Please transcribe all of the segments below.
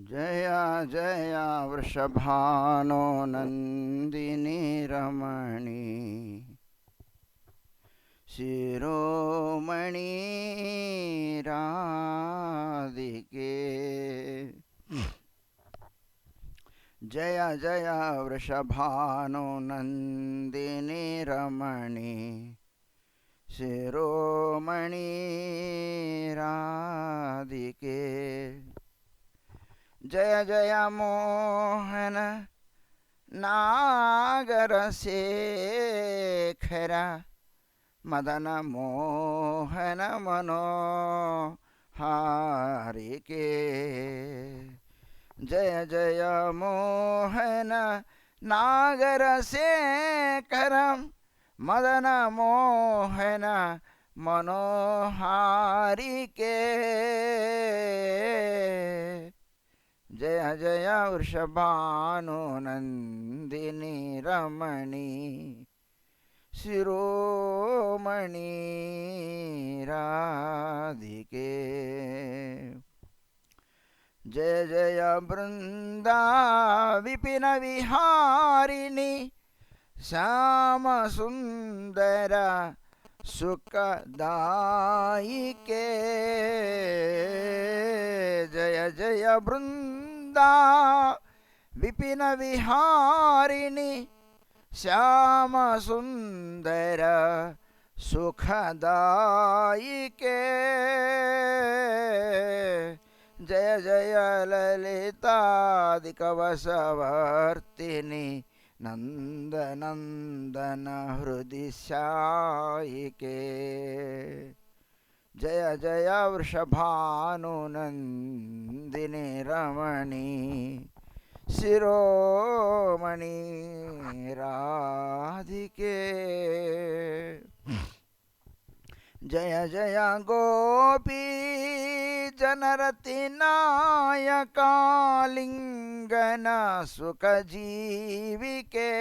जय जय वृषभानो नंदिनी रमणी शिरोमणि राधिके। जय जय वृषभानो नंदिनी रमणी शिरोमणि राधिके। जय जय मोहन नागरशेखर मदन मोहन मनोहारिके। जय जय मोहन नागरशेखर मदन मोहन मनोहारिके। जय जय वृषभानु नंदिनी रमणी शिरोमणि राधिके। जय जय वृंदा विपिन विहारिणी श्याम सुंदर सुखदायिके। जय जय वृंदा विपिन विहारिणी श्याम सुंदर सुखदायिके। जय जय ललितादिकवशवर्तिनी नंद नंदन हृदि शायिके। जय जय वृषभानु नंदिनी रमणी शिरोमणि राधिके। जय जय गोपी जनरति नायका लिंगन सुखजीविके।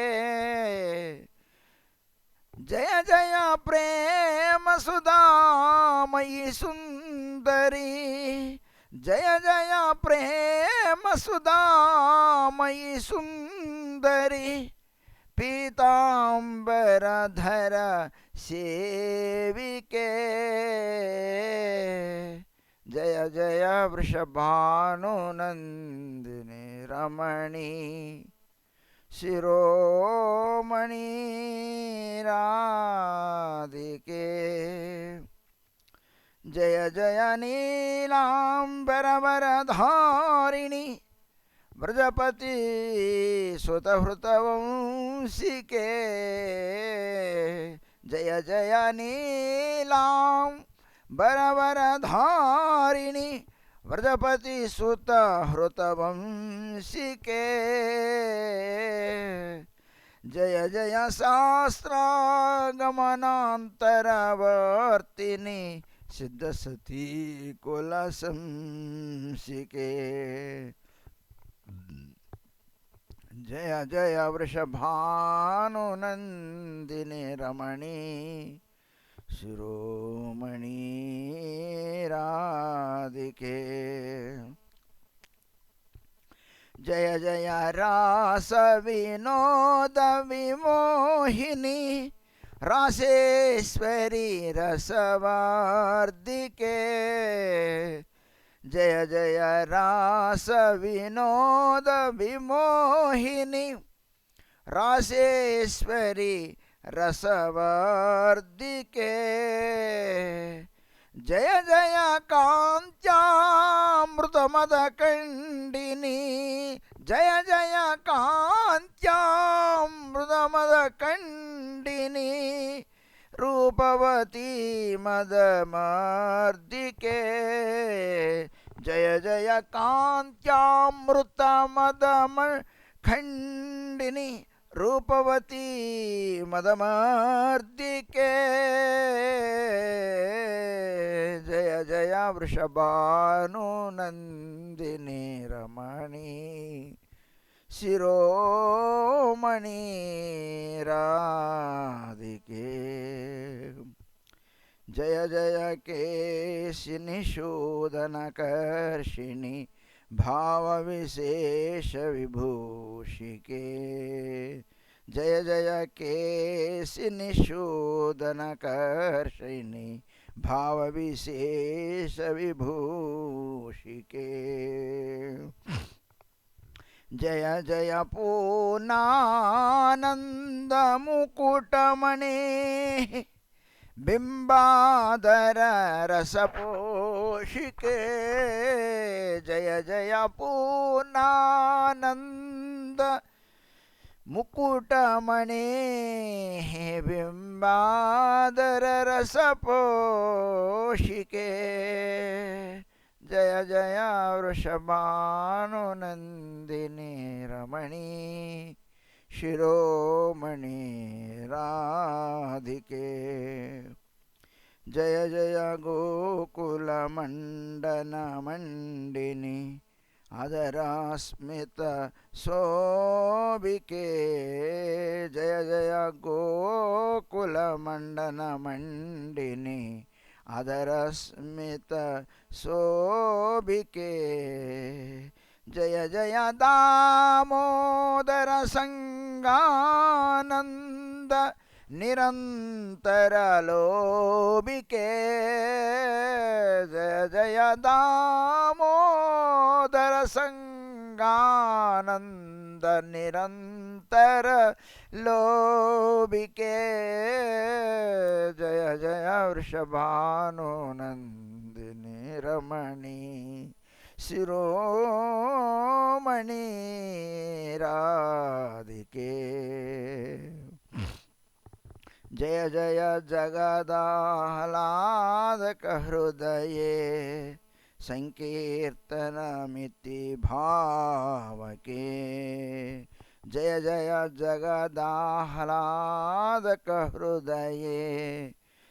जय जय प्रेम सुधामयी सुंदरी जय जय प्रेम सुधामयी सुंदरी पीतांबरधर सेविके। जय जय वृषभानु नंदिनी रमणी शिरोमणि राधिके। जय जय नीलांबरवरधारिणी व्रजपति सुतहृतवंशिके। जय जय नीलांबरवरधारिणी व्रजपति सुतहृतवंशिके। जय जय शास्त्रागमनांतरवर्तिनी सिद्धसती कुलशंसिके। जय जय वृषभानु नंदिनी रमणी शिरोमणि राधिके। जय जय रास विनोद विमोहिनी रासेश्वरी रसवर्धिके। जय जय रास विनोद विमोहिनी रासेश्वरी रसवर्धिके। जय जय कांत्यामृतमदकंडिनी जय जय कांत्यामृतमदकंडिनी रूपवती मदमर्दिके। जय जय कांत्यामृतमदमखंडिनी रूपवती मदमर्दिके। जय जय वृषभानु नंदिनी रमणी शिरोमणि राधिके। जय जय केशिनी शोधनकर्षिणी भाव विशेष विभूषिके जय जय केशिनि शोधनकर्षिणि भाव विशेष विभूषिके जय जय पूर्णानंद मुकुटमणि बिंबाधर रसपोषिके जय जय पूर्णानंद मुकुटमणि बिंबाधर रसपोषिके जय जय वृषभानुनंदिनी रमणी शिरोमणि राधिके जय जय गोकुलमण्डनमण्डिनि अधरास्मित शोभिके जय जय गोकुलमण्डनमण्डिनि अधरस्मित शोभिके जय जय दामोदर संगानंद निरंतर लोभिके जय जय दामोदर संगानंद निरंतर लोभिके जय जय वृषभानुनंदिनी रमणी शिरोमणि राधिके जय जय जगदाह्लादक हृदये संकीर्तनमिति भावके जय जय जगदाह्लादक हृदये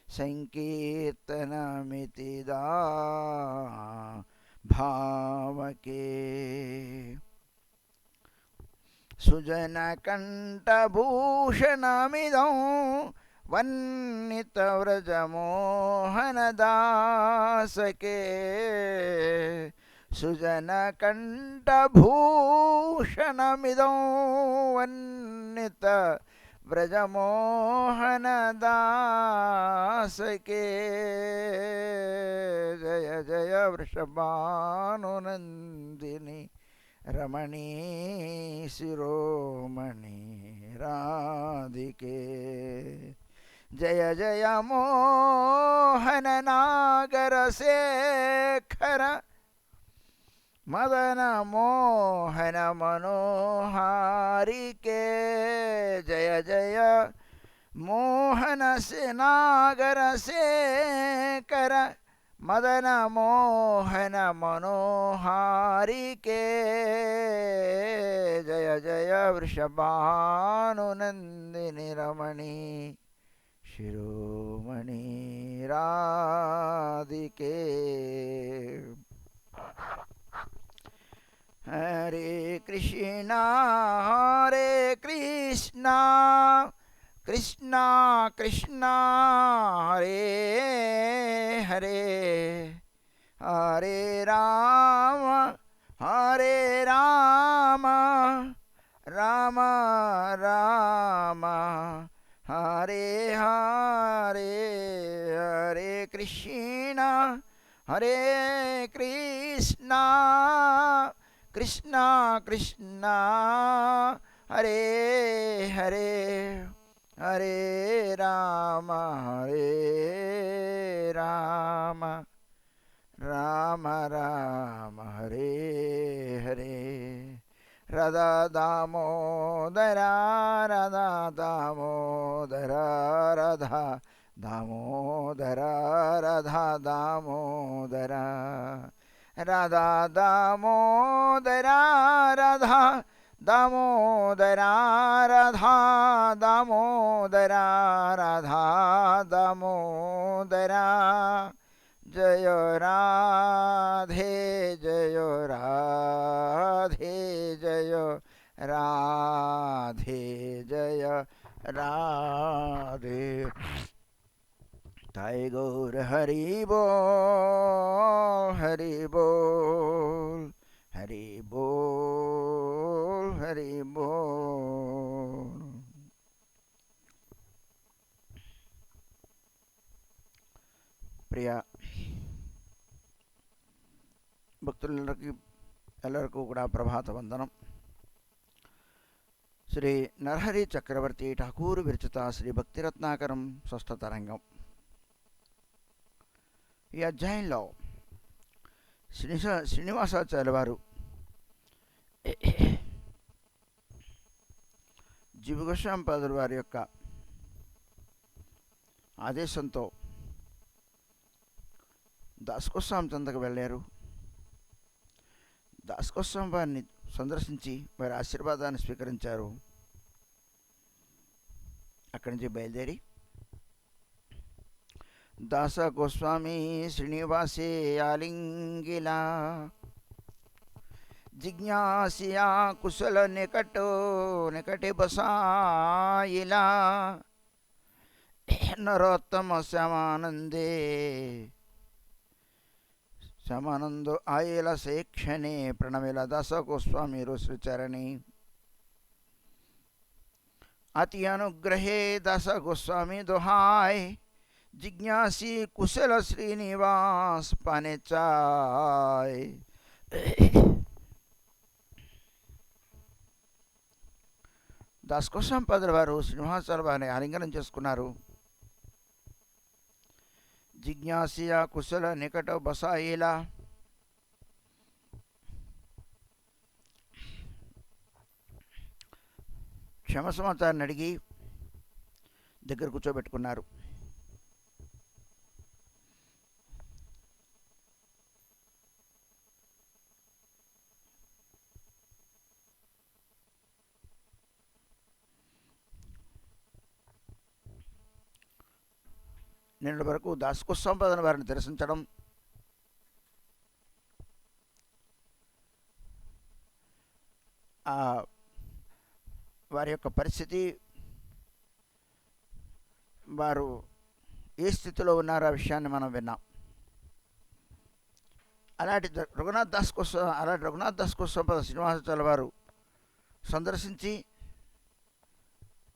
संकीर्तनमिति भावके सुजनकण्ठभूषणमिदं वन्नितव्रजमोहनदासके सुजनकण्ठभूषणमिदं वन्नितव्रजमोहनदासके जय जय वृषभानुनंदिनी रमणी शिरोमणि राधिके जय जय मोहन नागर शेखर मदन मोहन मनोहारिके जय जय मोहन से नागर शेखर मदन मोहन मनोहारिके जय जय वृषभानुनंदिनी रमणी शिरोमणि राधिके हरे कृष्णा कृष्णा कृष्णा हरे हरे हरे राम राम राम हरे हरे हरे कृष्णा कृष्णा कृष्णा हरे हरे हरे राम राम राम हरे हरे राधा दामोदर राधा दामोदर राधा दामोदर राधा दामोदर राधा दामोदर राधा दामोदर राधा दामोदर राधा दामोदर जय राधे जय राधे जय राधे जय राधे ताई गौर हरि बोल హరి బోల్ హరి బోల్. ప్రియ భక్తులకి ಎಲ್ಲರಿಗೂ ಕೂಡ ప్రభాత వందనం. శ్రీ నరహరి చక్రవర్తి ఠాకూర్ విరచిత శ్రీ భక్తిరత్నాకరం షష్ఠ తరంగం. ఈ అధ్యాయంలో శ్రీనివాసాచార్య వారు జీవగోస్వామిపాదుల వారి యొక్క ఆదేశంతో దాసగోస్వామి చెంతకు వెళ్ళారు. దాసగోస్వామి వారిని సందర్శించి వారి ఆశీర్వాదాన్ని స్వీకరించారు. అక్కడి నుంచి బయలుదేరి దాస గోస్వామి శ్రీనివాసే ఆలింగిలా జిజ్ఞాసియా కుశల నికటే బసాయిలా నరోత్తమ శ్యామానందో ఆయేల సేక్షణే ప్రణమిల దాస గోస్వామి శ్రీచరణి అతి అనుగ్రహే దాస గోస్వామి దోహాయ్ जिज्ञासी कुशल श्रीनिवास पाने चाय. దాసగోస్వామి పాదుల వారు శ్రీనివాసాచార్య వారిని ఆలింగనం చేసుకున్నారు. జిజ్ఞాసియా కుశల నికట బసాయిలా క్షమ సమాచారాన్ని అడిగి దగ్గర కూర్చోబెట్టుకున్నారు. నిన్నటి వరకు దాసగోస్వామి పాదుల వారిని దర్శించడం, వారి యొక్క పరిస్థితి, వారు ఏ స్థితిలో ఉన్నారో ఆ విషయాన్ని మనం విన్నాం. అలాంటి రఘునాథ్ దాసగోస్వామి పాద శ్రీనివాసాచార్య వారు సందర్శించి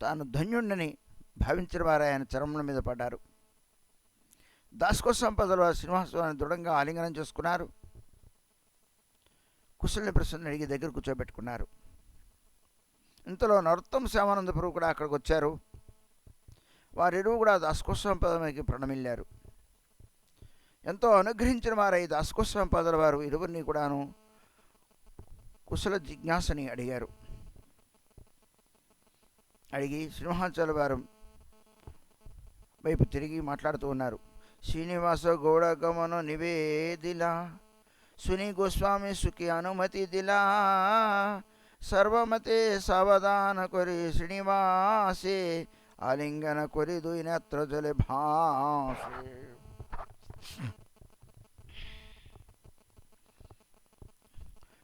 తాను ధన్యుడిని భావించిన వారు ఆయన చరముల మీద పడ్డారు. దాసగోస్వామి పాదుల వారు శ్రీనివాసవారిని దృఢంగా ఆలింగనం చేసుకున్నారు. కుశలని ప్రశ్నలు అడిగి దగ్గర కూర్చోబెట్టుకున్నారు. ఇంతలో నరోత్తమ శ్యామానంద ప్రభు కూడా అక్కడికి వచ్చారు. వారిరువు కూడా దాసగోస్వామి పాదముకి ప్రణమిల్లారు. ఎంతో అనుగ్రహించిన వారై దాసగోస్వామి పాదుల వారు ఇరువురిని కూడాను కుశల జిజ్ఞాసని అడిగారు. అడిగి శ్రీనివాసాచార్య వారు వైపు తిరిగి మాట్లాడుతూ ఉన్నారు. శ్రీనివాస గౌడ గమన నివేదిలా సుని గోస్వామి సుఖి అనుమతి దిలా సర్వమతే సావధాన కొరి శ్రీనివాసే ఆలింగన కొరి దుయి నేత్ర జలే భాసే.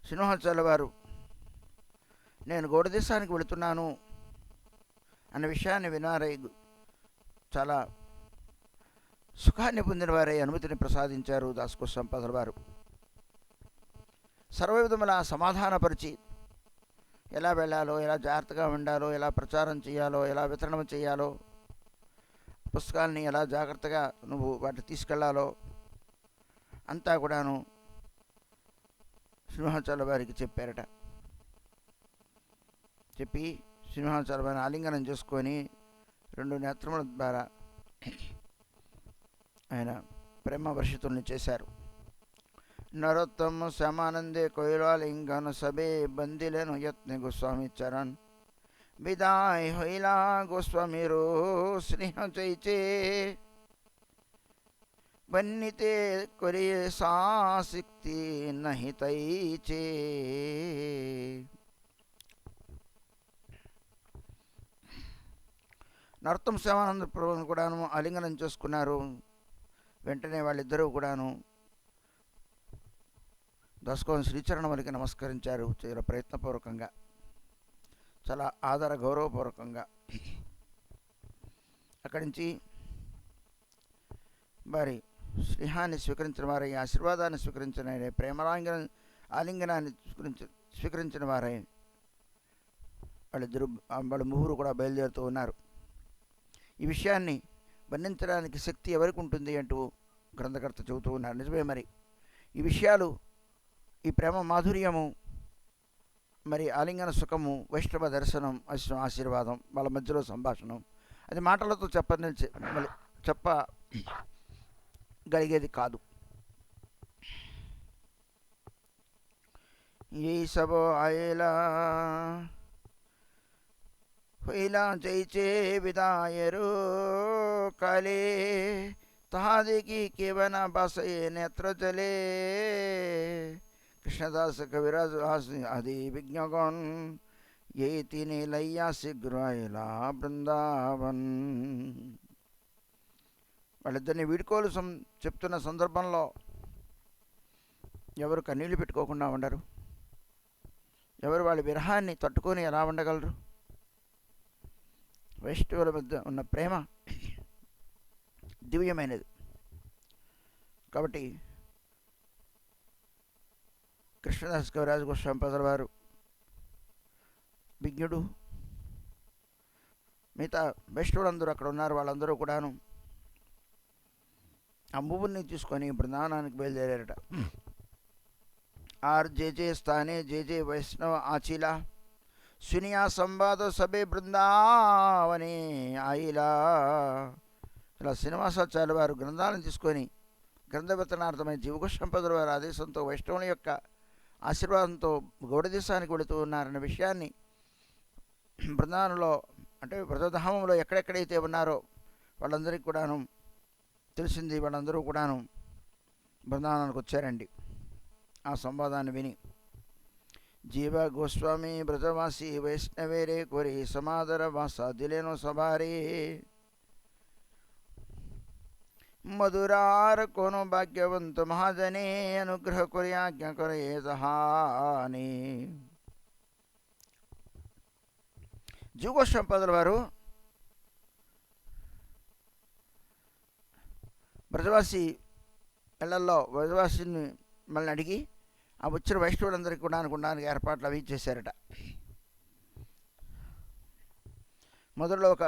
శ్రీనివాసాచార్య వారు నేను గౌడ దేశానికి వెళుతున్నాను అన్న విషయాన్ని వినారై చాలా సుఖాన్ని పొందిన వారై అనుమతిని ప్రసాదించారు దాసగోస్వామి పాదుల వారు. సర్వవిధముల సమాధానపరిచి ఎలా వెళ్ళాలో, ఎలా జాగ్రత్తగా ఉండాలో, ఎలా ప్రచారం చేయాలో, ఎలా వితరణ చేయాలో, పుస్తకాలని ఎలా జాగ్రత్తగా నువ్వు వాటిని తీసుకెళ్లాలో అంతా కూడాను శ్రీనివాసాచార్య వారికి చెప్పారట. చెప్పి శ్రీనివాసాచార్య వారిని ఆలింగనం చేసుకొని 2 నేత్రముల ద్వారా ఆయన ప్రేమ వర్షితుల్ని చేశారు. నరోత్తమ శ్యామానందే కోయిలాలింగన సభే బందిలేను యత్న గోస్వామి చరణ్ విదాయ హోయిలా గోస్వామి రో స్నేహ చైచే బన్నితే కొరి సాశక్తి నహి తైచే. నరోత్తమ శ్యామానంద ప్రభువును కూడాను ఆలింగనం చేసుకున్నారు. వెంటనే వాళ్ళిద్దరూ కూడాను దాసగోస్వామి శ్రీచరణ వారికి నమస్కరించారు. చాలా ప్రయత్నపూర్వకంగా, చాలా ఆదర గౌరవపూర్వకంగా. అక్కడి నుంచి వారి స్నేహాన్ని స్వీకరించిన వారి ఆశీర్వాదాన్ని స్వీకరించిన ప్రేమలాంగనం ఆలింగనాన్ని స్వీకరించిన వారై వాళ్ళ ముగ్గురు కూడా బయలుదేరుతూ ఉన్నారు. ఈ విషయాన్ని వర్ణించడానికి శక్తి ఎవరికి ఉంటుంది అంటూ గ్రంథకర్త చెబుతూ ఉన్నారు. నిజమే మరి ఈ విషయాలు, ఈ ప్రేమ మాధుర్యము, మరి ఆలింగన సుఖము, వైష్ణవ దర్శనం, ఆశీర్వాదం, వాళ్ళ మధ్యలో సంభాషణం, అది మాటలతో చెప్పగలిగేది కాదు. ఈ సబ ఆయేలా హైలా జైచే విదాయరు కాలే తహాదికి కేవన బాసయే నేత్ర జలే కృష్ణదాస కవిరాజు ఆది విజ్ఞగన్ ఏ తిని లయ్యా శీఘ్రాయిలా బృందావన్. వాళ్ళిద్దరిని వీడుకోలు చెప్తున్న సందర్భంలో ఎవరు కన్నీళ్లు పెట్టుకోకుండా ఉండరు? ఎవరు వాళ్ళ విరహాన్ని తట్టుకొని ఎలా ఉండగలరు? వైష్ణవుల మధ్య ఉన్న ప్రేమ దివ్యమైనది. కాబట్టి కృష్ణదాస్ కవిరాజ గోస్వామి పదల వారు, విజ్ఞుడు, మిగతా వైష్ణవులందరూ అక్కడ ఉన్నారు. వాళ్ళందరూ కూడాను ఆ మువ్వుని తీసుకొని బృందావనానికి బయలుదేరారట. ఆర్ జే జే స్థానే జే జే వైష్ణవ ఆచిలా సునియా సంవాద సభే బృందావని ఆయిలా. ఇలా శ్రీనివాసాచార్య వారు గ్రంథాలను తీసుకొని గ్రంథవిత్తనార్థమై జీవగోస్వామి వారి ఆదేశంతో వైష్ణవుల యొక్క ఆశీర్వాదంతో గౌడదేశానికి వెళుతూ ఉన్నారన్న విషయాన్ని బృందావనంలో, అంటే వ్రతధామంలో ఎక్కడెక్కడైతే ఉన్నారో వాళ్ళందరికీ కూడాను తెలిసింది. వాళ్ళందరూ కూడాను బృందావనానికి వచ్చారండి ఆ సంవాదాన్ని విని. జీవ గోస్వామి బ్రజవాసి వైష్ణవేరే కోరి సమాదర వాస దిలేను సభారే మధురార कोनो భాగ్యవంత మహాజనే అనుగ్రహ కొరి ఆజ్ఞ కొరే సహాని. జీవగోస్వామి పదుల వారు బ్రజవాసి ఇళ్లల్లో బ్రజవాసిని మళ్ళీ అడిగి ఆ వచ్చిన వైష్ణవులందరికీ కూడా అనుకోవడానికి ఏర్పాట్లు అవి చేశారట. మొదట్లో ఒక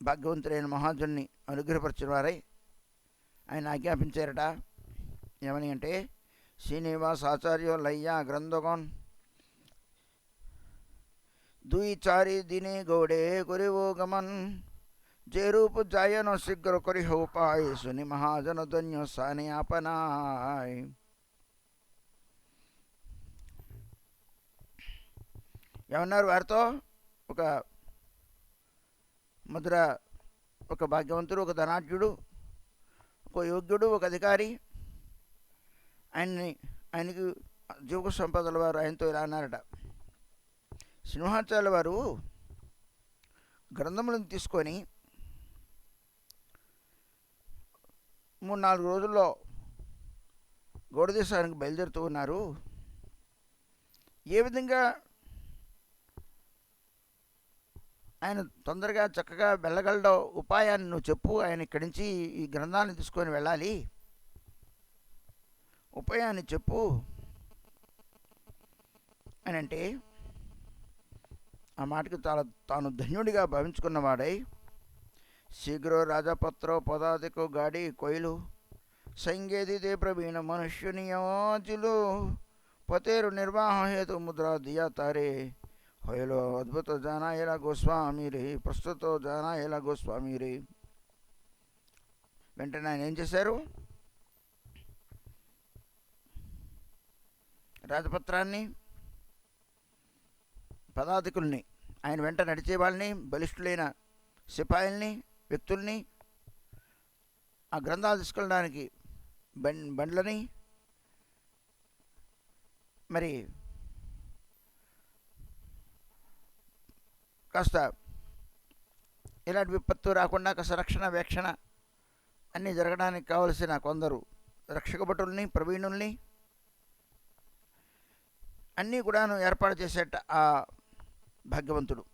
భాగ్యవంతుడైన మహాజుని అనుగ్రహపరిచిన వారై ఆయన ఆజ్ఞాపించారట. ఏమని అంటే, శ్రీనివాస ఆచార్య లయ్యా గ్రంథగోన్ দুই চারি দিনে গৌড়ে করিব গমন যে রূপ যায়ন শীঘ্র করিহ উপায় শুনি মহাজন ধন্য সানে আপনায়. ఏమన్నారు వారితో? ఒక భాగ్యవంతుడు, ఒక ధనాఢ్యుడు, ఒక యోగ్యుడు, ఒక అధికారి ఆయనకి జీవగోస్వామి పదుల వారు ఆయనతో ఇలా అన్నారట. సింహాచార్యుల వారు గ్రంథములను తీసుకొని 3-4 రోజుల్లో గౌడదేశానికి బయలుదేరుతూ ఉన్నారు. ఏ విధంగా ఆయన తొందరగా చక్కగా వెళ్ళగలడో ఉపాయాన్ని నువ్వు చెప్పు. ఆయన ఇక్కడి నుంచి ఈ గ్రంథాన్ని తీసుకొని వెళ్ళాలి, ఉపాయాన్ని చెప్పు అని అంటే, ఆ మాటకి తాను ధన్యుడిగా భావించుకున్నవాడై, శీఘ్ర రాజపత్ర పదాతికో గాడి కొయిలు సంగేదితే ప్రవీణ మనుష్యునియోజులు పతేరు నిర్వాహ హేతు ముద్ర దియా తారే హోయలో అద్భుత జానాయల గోస్వామి రే ప్రస్తుత జానాయల గోస్వామి రే. వెంటనే ఆయన ఏం చేశారు? రాజపత్రాన్ని, పదాధికుల్ని, ఆయన వెంట నడిచే వాళ్ళని, బలిష్ఠులైన సిపాయిల్ని, వ్యక్తుల్ని, ఆ గ్రంథాలు తీసుకెళ్ళడానికి బండ్లని, మరి కాస్త ఇలాంటి విపత్తు రాకుండా కాస్త రక్షణ వేక్షణ అన్నీ జరగడానికి కావలసిన కొందరు రక్షక భటుల్ని, ప్రవీణుల్ని అన్నీ కూడాను ఏర్పాటు చేసేట ఆ భాగ్యవంతుడు.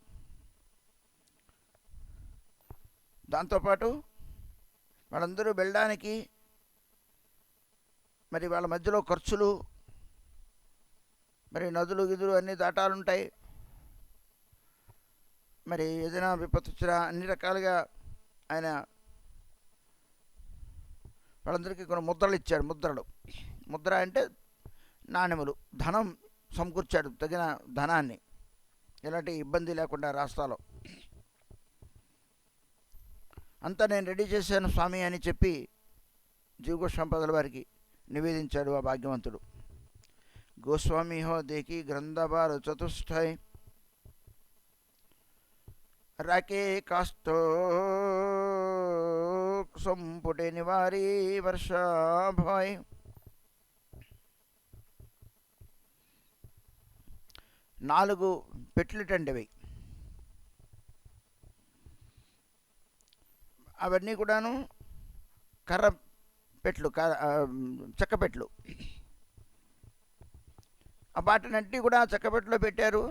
దాంతోపాటు వాళ్ళందరూ వెళ్ళడానికి మరి వాళ్ళ మధ్యలో ఖర్చులు, మరి నదులు గిదులు అన్నీ దాటాలుంటాయి. మరి ఏదైనా విపత్తు వచ్చినా అన్ని రకాలుగా ఆయన వాళ్ళందరికీ కొన్ని ముద్రలు ఇచ్చాడు. ముద్ర అంటే నాణెములు, ధనం సమకూర్చాడు, తగిన ధనాన్ని, ఎలాంటి ఇబ్బంది లేకుండా రాష్ట్రాల్లో. అంతా నేను రెడీ చేశాను స్వామి అని చెప్పి జీవగోస్వామి వారికి నివేదించాడు ఆ భాగ్యవంతుడు. గోస్వామి హో దేకి గ్రంథబారు చతుష్టై రాకే కాస్తో సంపుటే నివారీ వర్షాభాయ్. 4 పెట్లుటండి అవి. అవన్నీ కూడాను కర్ర పెట్లు, చెక్క పెట్లు. ఆ వాటినంటి కూడా చెక్కపెట్టులో పెట్టారు.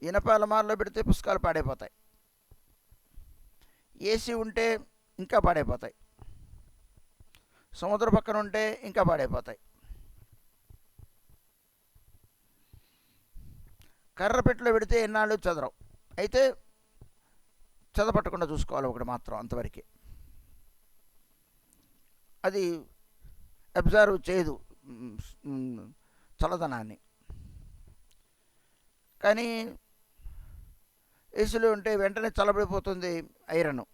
ఇనప అలమారులో పెడితే పుస్తకాలు పాడైపోతాయి. ఏసీ ఉంటే ఇంకా పాడైపోతాయి. సముద్ర పక్కన ఉంటే ఇంకా పాడైపోతాయి. కర్ర పెట్టులో పెడితే ఎన్నాళ్ళు చదరవు. అయితే చదపట్టకుండా చూసుకోవాలి ఒకటి మాత్రం, అంతవరకే. అది అబ్జర్వ్ చేయదు చల్లదనాన్ని. కానీ ఏసీలో ఉంటే వెంటనే చల్లబడిపోతుంది ఐరన్.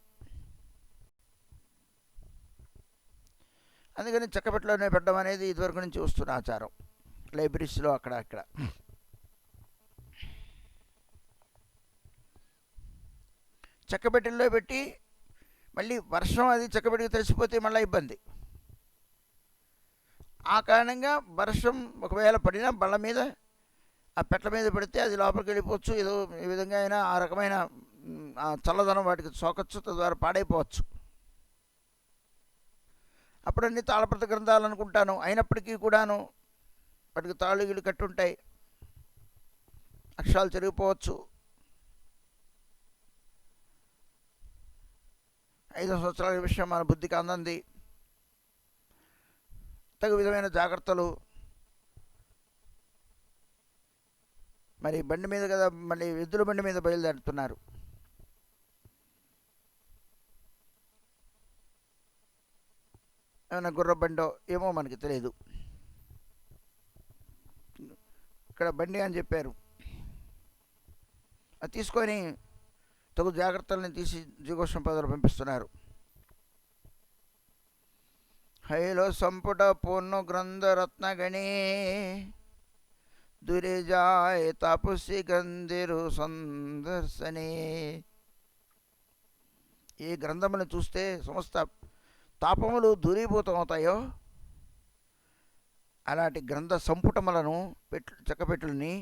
అందుకని చెక్కపెట్టలోనే పెట్టడం అనేది ఇదివరకు నుంచి వస్తున్న ఆచారం లైబ్రరీస్లో అక్కడ అక్కడ. చెక్కపెట్టెల్లో పెట్టి మళ్ళీ వర్షం అది చెక్కపెట్టికి తడిసిపోతే మళ్ళీ ఇబ్బంది. ఆ కారణంగా వర్షం ఒకవేళ పడినా బళ్ళ మీద ఆ పెట్టల మీద పడితే అది లోపలికి వెళ్ళిపోవచ్చు. ఏదో ఈ విధంగా అయినా ఆ రకమైన చల్లదనం వాటికి సోకచ్చు, తద్వారా పాడైపోవచ్చు. అప్పుడన్నీ తాళప్రత గ్రంథాలు అనుకుంటాను. అయినప్పటికీ కూడాను వాటికి తాళుగిలు కట్టుంటాయి, అక్షరాలు చెరిగిపోవచ్చు. 5 సంవత్సరాల విషయం మన బుద్ధికి అందంది. తగు విధమైన జాగ్రత్తలు. మరి బండి మీద కదా, మళ్ళీ ఎద్దుల బండి మీద బయలుదేరుతున్నారు. ఏమైనా గుర్ర బండో ఏమో మనకి తెలియదు. ఇక్కడ బండి అని చెప్పారు. అది తీసుకొని తగు జాగ్రత్తలను తీసి జీవగోస్వామి పంపిస్తున్నారు. హైలో సంపుట పూర్ణ గ్రంథ రత్నగణే దురే జాయ్ తాపసి గంధిరు సందర్శనే. ఏ గ్రంథములను చూస్తే సమస్త తాపములు దూరీభూతమవుతాయో అలాంటి గ్రంథ సంపుటములను చెక్కపెట్టుల్ని,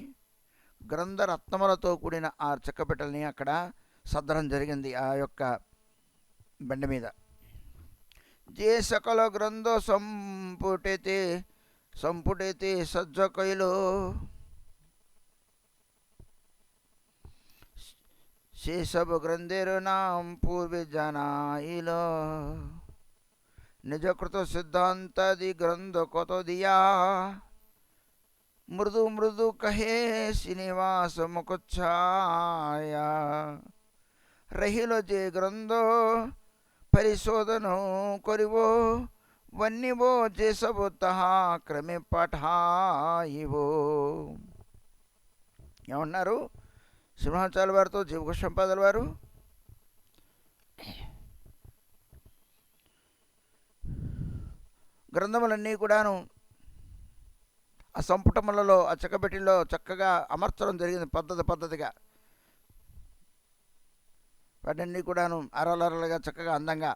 గ్రంథరత్నములతో కూడిన ఆ చెక్కపెట్టెల్ని అక్కడ సద్దడం జరిగింది ఆ యొక్క బండి మీద. जे सकल ग्रंथ संपुटेते सज्ज कैलो से सब ग्रंथेर नाम पूर्वे जानाइल निजकृत सिद्धांतादि ग्रंथ कत दिया मृदु मृदु कहे श्रीनिवास मुकुच्छाया रहिलो जे ग्रंथो परिशोधन करिवो वन्निवो जे सब तहा क्रमे पठाइवो. ఏమన్నారు సింహాచార్యుల వారితో జీవగోస్వామి వారు? గ్రంథములన్నీ కూడాను ఆ సంపుటములలో ఆ చెక్కబెట్టిలో చక్కగా అమర్చడం జరిగింది పద్ధతిగా. వాటన్నీ కూడాను అరలరలుగా చక్కగా అందంగా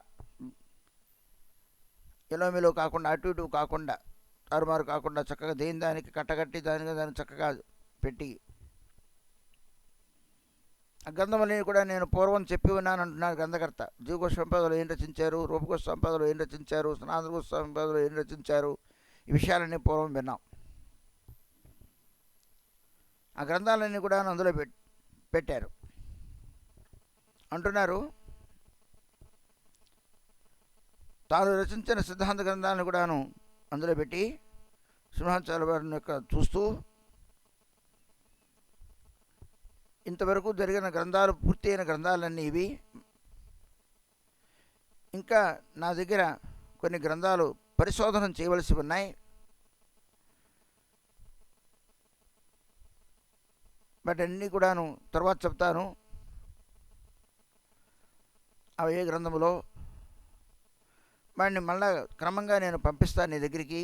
ఎలోమిలో కాకుండా అటు ఇటు కాకుండా తారుమారు కాకుండా చక్కగా దానికి కట్టగట్టి దాన్ని చక్కగా పెట్టి ఆ గ్రంథములని కూడా నేను పూర్వం చెప్పి ఉన్నాను అంటున్నారు గ్రంథకర్త. జీవగోస్వామి ఏం రచించారు, రూపగోస్వామి ఏం రచించారు, సనాతన గోస్వామి ఏం రచించారు, ఈ విషయాలన్నీ పూర్వం విన్నాం. ఆ గ్రంథాలన్నీ కూడా అందులో పెట్టారు అంటున్నారు. తాను రచించిన సిద్ధాంత గ్రంథాలను కూడాను అందులో పెట్టి సింహాచార్య వారిని యొక్క చూస్తూ ఇంతవరకు జరిగిన గ్రంథాలు పూర్తయిన గ్రంథాలన్నీ ఇవి. ఇంకా నా దగ్గర కొన్ని గ్రంథాలు పరిశోధన చేయవలసి ఉన్నాయి. వాటన్నీ కూడాను తర్వాత చెప్తాను. అవి ఏ గ్రంథములో వాడిని మళ్ళా క్రమంగా నేను పంపిస్తాను నీ దగ్గరికి.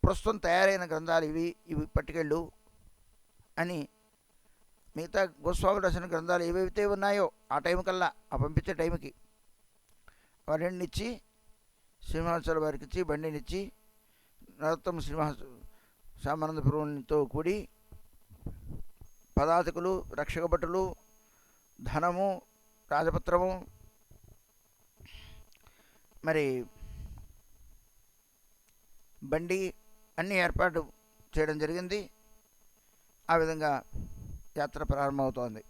ప్రస్తుతం తయారైన గ్రంథాలు ఇవి పట్టుకెళ్ళు అని మిగతా గోస్వామి రాసిన గ్రంథాలు ఏవైతే ఉన్నాయో ఆ టైం కల్లా, ఆ పంపించే టైంకి వారినిచ్చి శ్రీనివాసాల వారికి ఇచ్చి బండినిచ్చి నరోత్తమ శ్యామానందపురంతో కూడి పదాతికులు, రక్షక భటులు, ధనము, రాజపత్రము, మరి బండి అన్నీ ఏర్పాటు చేయడం జరిగింది. ఆ విధంగా యాత్ర ప్రారంభమవుతోంది.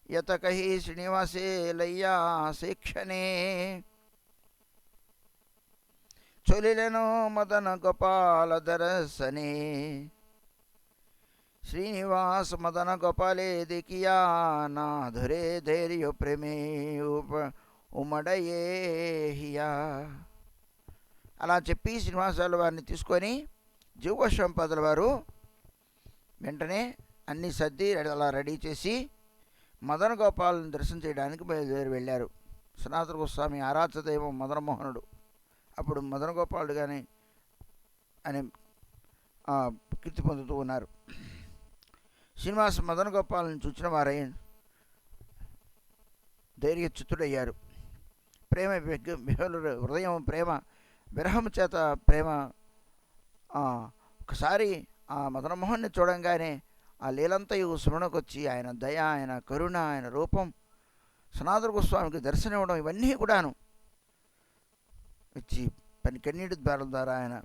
యతకహి శ్రీనివాసే లయ్యా శిక్షణే చొలిలెను మదన గోపాల దరసనే శ్రీనివాస మదన గోపాలే దికియా నాధురే ధైర్య ప్రేమే ఉమడయే హియా. అలా చెప్పి శ్రీనివాసాల వారిని తీసుకొని జీవగోస్వామిపాదుల వారు వెంటనే అన్నీ సర్ది అలా రెడీ చేసి మదన గోపాలను దర్శనం చేయడానికి బయలుదేరి వెళ్ళారు. సనాతన గోస్వామి ఆరాధ్య దైవం మదనమోహనుడు. అప్పుడు మదన గోపాలుడు కానీ అని కీర్తి పొందుతూ ఉన్నారు. శ్రీనివాస మదన గోపాలను చూచిన వారై ధైర్యచ్యుతుడయ్యారు. ప్రేమ హృదయం ప్రేమ విరహం చేత ప్రేమ ఒకసారి ఆ మదనమోహన్ని చూడంగానే ఆ లీలంతయు స్మరణకొచ్చి ఆయన దయ, ఆయన కరుణ, ఆయన రూపం, సనాతన గోస్వామికి దర్శనం ఇవ్వడం, ఇవన్నీ కూడాను ఇచ్చి కన్నీటి ద్వారాల ద్వారా ఆయన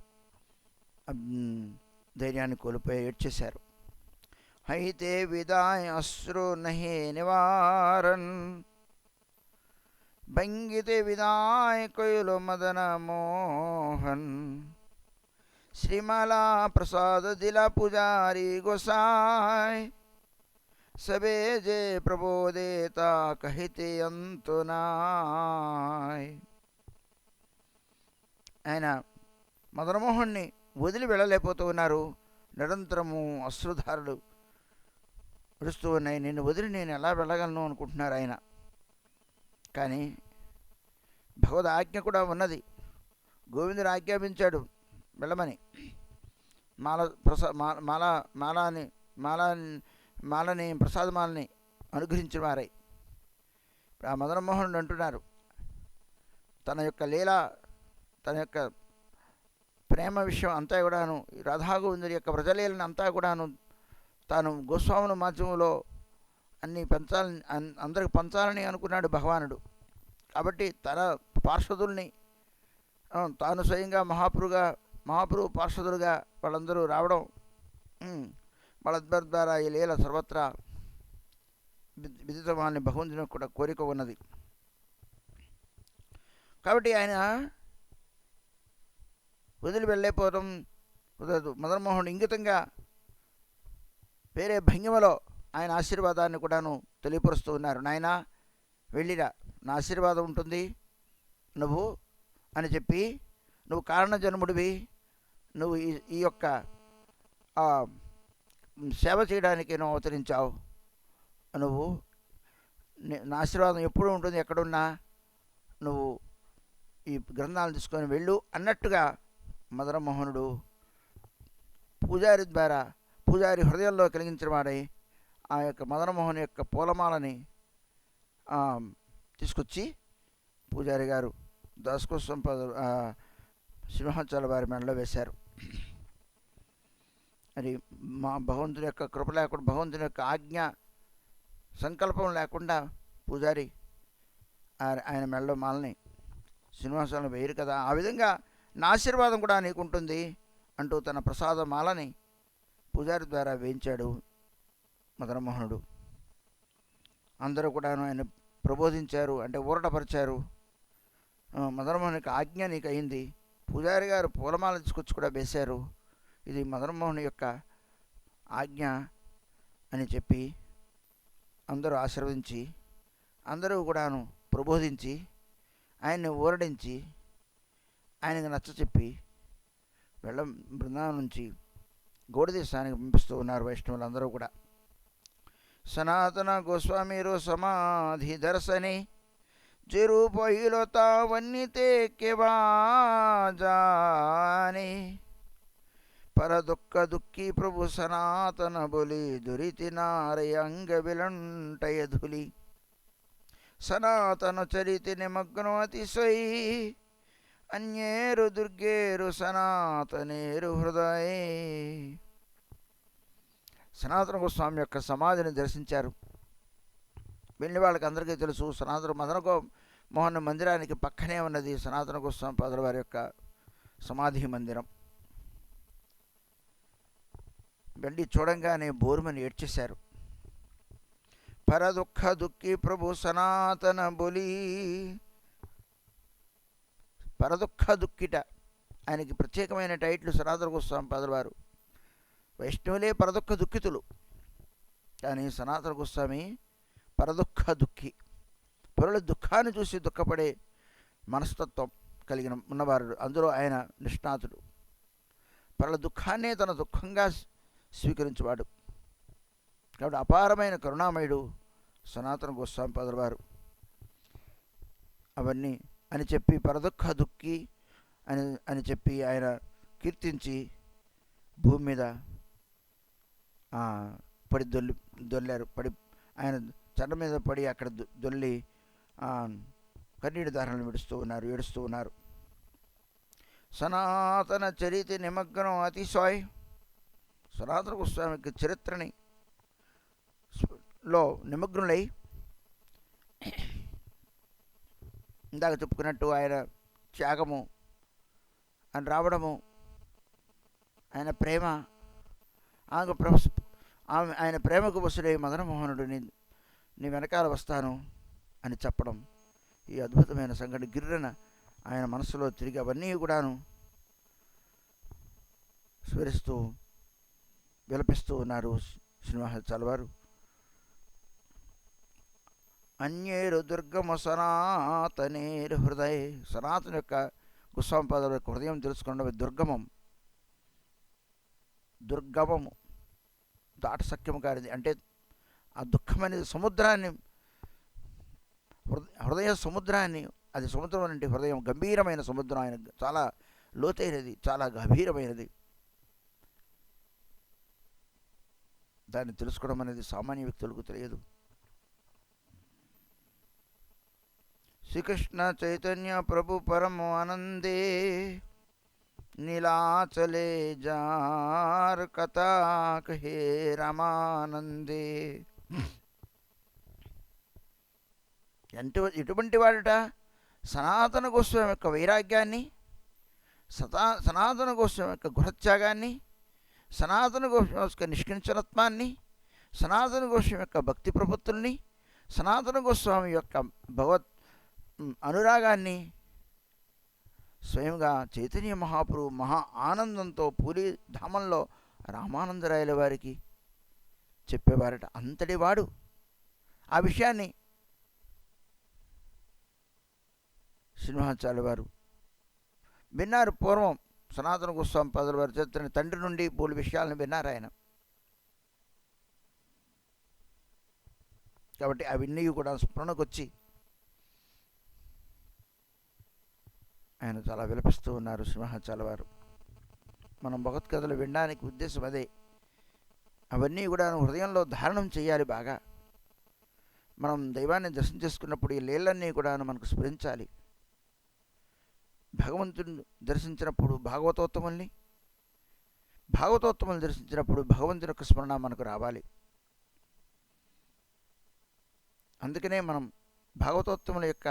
ధైర్యాన్ని కోల్పోయి ఏడ్చేశారు. అయితే విదాయ అశ్రు నహే నివారన్ భంగితే వినాయకులు మదన మోహన్ శ్రీమాలా ప్రసాద దిలా పుజారి గోసాయ్ సబే జే ప్రబోదేత కహితే అంతునాయ్. ఆయన మదనమోహన్ని వదిలి వెళ్ళలేకపోతూ ఉన్నారు. నిరంతరము అశ్రుధారులు విడుస్తూ ఉన్నాయి. నిన్ను వదిలి నేను ఎలా వెళ్ళగలను అనుకుంటున్నారు ఆయన. కానీ భగవద్ ఆజ్ఞ కూడా ఉన్నది. గోవిందుడు ఆజ్ఞాపించాడు వెళ్ళమని. మాలని ప్రసాదమాలని అనుగ్రహించిన వారై ఆ మదనమోహనుడు అంటున్నారు, తన యొక్క లీల, తన యొక్క ప్రేమ విషయం అంతా కూడాను, రాధాగోవిందుడి యొక్క ప్రజలీలను అంతా కూడాను తాను గోస్వాముల మాధ్యమంలో అన్నీ పంచాలని, అందరికి పంచాలని అనుకున్నాడు భగవానుడు. కాబట్టి తన పార్షదుల్ని తాను స్వయంగా మహాప్రభు పార్షదులుగా వాళ్ళందరూ రావడం, వాళ్ళందరి ద్వారా ఈ లీల సర్వత్రా విదితమాన్ని భగవంతుని కూడా కోరిక ఉన్నది. కాబట్టి ఆయన వదిలి వెళ్ళైపోవడం కుదరదు. మదనమోహనుడు ఇంగితంగా వేరే భంగిమలో ఆయన ఆశీర్వాదాన్ని కూడాను తెలియపరుస్తూ ఉన్నారు. నాయనా వెళ్ళిరా, నా ఆశీర్వాదం ఉంటుంది నువ్వు అని చెప్పి, నువ్వు కారణ జన్ముడివి, నువ్వు ఈ యొక్క సేవ చేయడానికి నువ్వు అవతరించావు, నువ్వు నా ఆశీర్వాదం ఎప్పుడూ ఉంటుంది, ఎక్కడున్నా నువ్వు ఈ గ్రంథాలను తీసుకొని వెళ్ళు అన్నట్టుగా మదనమోహనుడు పూజారి ద్వారా, పూజారి హృదయంలో కలిగించిన వాడై ఆ యొక్క మదనమోహన్ యొక్క పూలమాలని తీసుకొచ్చి పూజారి గారు దాసగోస్వామి సింహాచల వారి మెడలో వేశారు. మరి మా భగవంతుని యొక్క కృప లేకుండా, భగవంతుని యొక్క ఆజ్ఞ సంకల్పం లేకుండా పూజారి ఆయన మెడలో మాలని శ్రీనివాసాలను వేయరు కదా. ఆ విధంగా నా ఆశీర్వాదం కూడా నీకుంటుంది అంటూ తన ప్రసాద మాలని పూజారి ద్వారా వేయించాడు మదనమోహనుడు. అందరూ కూడాను ఆయన ప్రబోధించారు, అంటే ఊరటపరిచారు. మదనమోహన్ యొక్క ఆజ్ఞ నీకు అయింది. పూజారి గారు పూలమాల తీసుకొచ్చి కూడా వేశారు. ఇది మదనమోహన్ యొక్క ఆజ్ఞ అని చెప్పి అందరూ ఆశీర్వదించి అందరూ కూడాను ప్రబోధించి ఆయన్ని ఊరడించి ఆయనకు నచ్చచెప్పి బృందావనం నుంచి గౌడదేశానికి పంపిస్తూ ఉన్నారు వైష్ణవులందరూ కూడా. సనాతన గోస్వామిరు సమాధి దర్శనే జరు పహిలతా వన్నితే కేవాజానే పర దుఃఖ దుఃఖీ ప్రభు సనాతన బొలి దురితి నారయ అంగ విలంటయ ధులి సనాతన చరితి నిమగ్నం అతిశయి అన్యేరు దుర్గేరు సనాతనేరు హృదయే. సనాతన గోస్వామి యొక్క సమాధిని దర్శించారు. వెళ్ళిన వాళ్ళకి అందరికీ తెలుసు, సనాతన మోహన్ మందిరానికి పక్కనే ఉన్నది సనాతన గోస్వామి పాదుల వారి యొక్క సమాధి మందిరం. వెళ్ళి చూడంగానే బోరుమని ఏడ్చేశారు. పర దుఃఖ దుఃఖి ప్రభు సనాతన బొలి. పరదుఃఖ దుఃఖిట ఆయనకి ప్రత్యేకమైన టైటిల్ సనాతన గోస్వామి పాదుల వారు. వైష్ణవులే పరదుఃఖ దుఃఖితులు, కానీ సనాతన గోస్వామి పరదుఃఖ దుఃఖి. పరుల దుఃఖాన్ని చూసి దుఃఖపడే మనస్తత్వం కలిగిన ఉన్నవారు. అందులో ఆయన నిష్ణాతుడు. పరుల దుఃఖాన్నే తన దుఃఖంగా స్వీకరించేవాడు. కాబట్టి అపారమైన కరుణామయుడు సనాతన గోస్వామి పాదుల వారు. అవన్నీ అని చెప్పి పరదుఃఖ దుఃఖి అని చెప్పి ఆయన కీర్తించి భూమి మీద పడి దొల్లారు. ఆయన చెడ్డ మీద పడి అక్కడ దొల్లి కన్నీటి దారాలను ఏడుస్తూ ఉన్నారు. సనాతన చరితి నిమగ్నం అతిశయ్. సనాతన గోస్వామి చరిత్రని లో నిమగ్నులై ఇందాక చెప్పుకున్నట్టు ఆయన త్యాగము, ఆయన రావడము, ఆయన ప్రేమ, ఆయన ప్రేమకు వసుడై మదనమోహనుడు నీ వెనకాల వస్తాను అని చెప్పడం, ఈ అద్భుతమైన సంఘటన గిర్రన ఆయన మనసులో తిరిగి అవన్నీ కూడాను స్మరిస్తూ విలపిస్తూ ఉన్నారు శ్రీనివాసాచార్యుల వారు. అన్యేరు దుర్గము సనాతనేరు హృదయ. సనాతన యొక్క గోస్వామి పాదుల యొక్క హృదయం తెలుసుకున్నవి దుర్గమము దాట సఖ్యము కానిది. అంటే ఆ దుఃఖం అనేది సముద్రాన్ని, హృదయ సముద్రాన్ని, అది సముద్రం అంటే హృదయం గంభీరమైన సముద్రం. ఆయన చాలా లోతైనది, చాలా గంభీరమైనది. దాన్ని తెలుసుకోవడం అనేది సామాన్య వ్యక్తులకు తెలియదు. శ్రీకృష్ణ చైతన్య ప్రభు పరమ ఆనందే नीलाचले जार कथा कहे రామానందే. ఎటువంటి వాడట? సనాతన గోస్వామి యొక్క వైరాగ్యాన్ని, సనాతన గోస్వామి యొక్క గృహత్యాగాన్ని, సనాతన గోస్వామి యొక్క నిష్కించనత్వాన్ని, సనాతన గోస్వామి యొక్క భక్తి ప్రపత్తుల్ని, సనాతన గోస్వామి యొక్క భగవత్ అనురాగాన్ని స్వయంగా చైతన్య మహాప్రభు మహా ఆనందంతో పూరి ధామంలో రామానందరాయల వారికి చెప్పేవారట. అంతటి వాడు. ఆ విషయాన్ని శ్రీనివాసాచార్యుల వారు విన్నారు. పూర్వం సనాతన గోస్వామి పాదుల వారి చరిత్రని తండ్రి నుండి పూలు విషయాలను విన్నారు ఆయన. కాబట్టి అవన్నీ కూడా స్మరణకు వచ్చి ఆయన చాలా విలపిస్తూ ఉన్నారు శ్రీనివాసాచార్యుల వారు. మనం భగవద్గీతలు వినడానికి ఉద్దేశం అదే. అవన్నీ కూడా హృదయంలో ధారణం చేయాలి బాగా. మనం దైవాన్ని దర్శనం చేసుకున్నప్పుడు ఈ లీలన్నీ కూడా మనకు స్మరించాలి. భగవంతుని దర్శించినప్పుడు భాగవతోత్తముల్ని దర్శించినప్పుడు భగవంతుని యొక్క స్మరణ మనకు రావాలి. అందుకనే మనం భాగవతోత్తముల యొక్క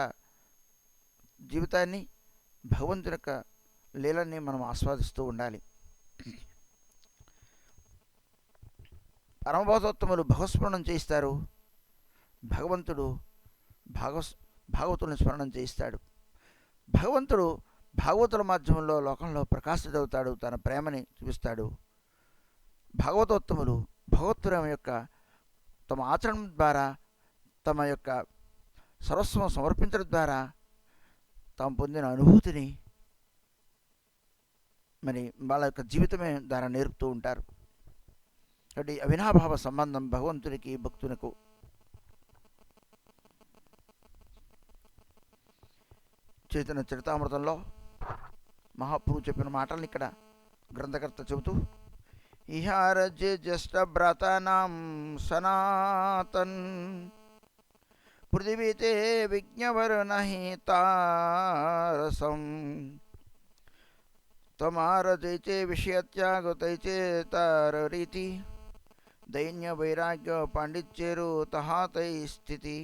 జీవితాన్ని, భగవంతుని యొక్క లీలన్నీ మనం ఆస్వాదిస్తూ ఉండాలి. పరమభగవతోత్తములు భగవస్మరణం చేయిస్తారు. భగవంతుడు భాగవతుల్ని స్మరణం చేయిస్తాడు. భగవంతుడు భాగవతుల మాధ్యమంలో లోకంలో ప్రకాశితవుతాడు, తన ప్రేమని చూపిస్తాడు. భాగవతోత్తములు భగవత్ప్రేమ యొక్క తమ ఆచరణ ద్వారా తమ యొక్క సర్వస్వం సమర్పించడం ద్వారా తాము పొందిన అనుభూతిని మరి వాళ్ళ యొక్క జీవితమే ద్వారా నేర్పుతూ ఉంటారు. కాబట్టి అవినాభావ సంబంధం భగవంతునికి భక్తునకు. చైతన్య చరితామృతంలో మహాప్రభు చెప్పిన మాటల్ని ఇక్కడ గ్రంథకర్త చెబుతూ, ఇహారజ్య జ్యేష్ఠ భ్రాతానాం సనాతన్ పృథివీతే విజ్ఞవరుణహి తారసం త్వమారజైచే విషయత్యాగతైచే తారరీతి దైన్య వైరాగ్య పాండిత్యేరు తహాతై స్థితి.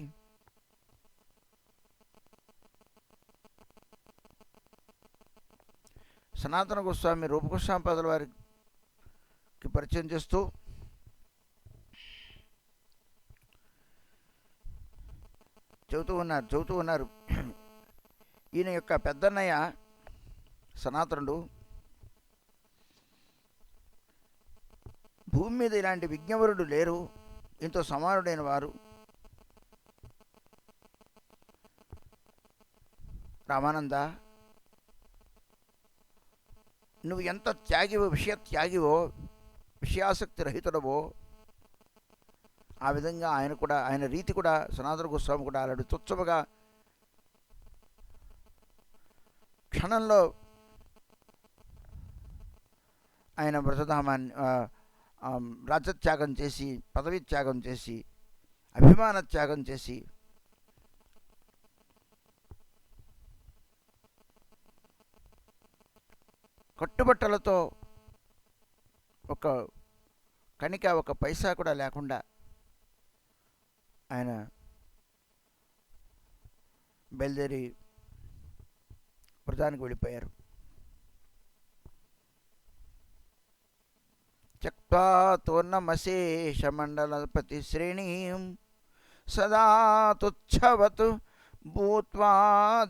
సనాతన గోస్వామి రూపగోస్వామి పాదుల వారికి పరిచయం చేస్తూ చెబుతూ ఉన్నారు ఈయన యొక్క పెద్దన్నయ్య సనాతనుడు భూమి మీద ఇలాంటి విజ్ఞవరుడు లేరు, ఇంతో సమానుడైన వారు. రామానంద, నువ్వు ఎంత త్యాగివో, విషయాసక్తి రహితుడవో ఆ విధంగా ఆయన రీతి కూడా సనాతన గోస్వామి కూడా అలాంటి తుచ్చముగా క్షణంలో ఆయన వ్రతధామాన్ని రాజ్యత్యాగం చేసి, పదవి త్యాగం చేసి, అభిమాన త్యాగం చేసి కట్టుబట్టలతో ఒక కణిక, ఒక పైసా కూడా లేకుండా ఆయన బయలుదేరి వ్రతానికి వెళ్ళిపోయారు. త్యక్త్వా తోర్ణమశేషమండలపతి శ్రేణీం సదా తుచ్చవత్ భూత్వా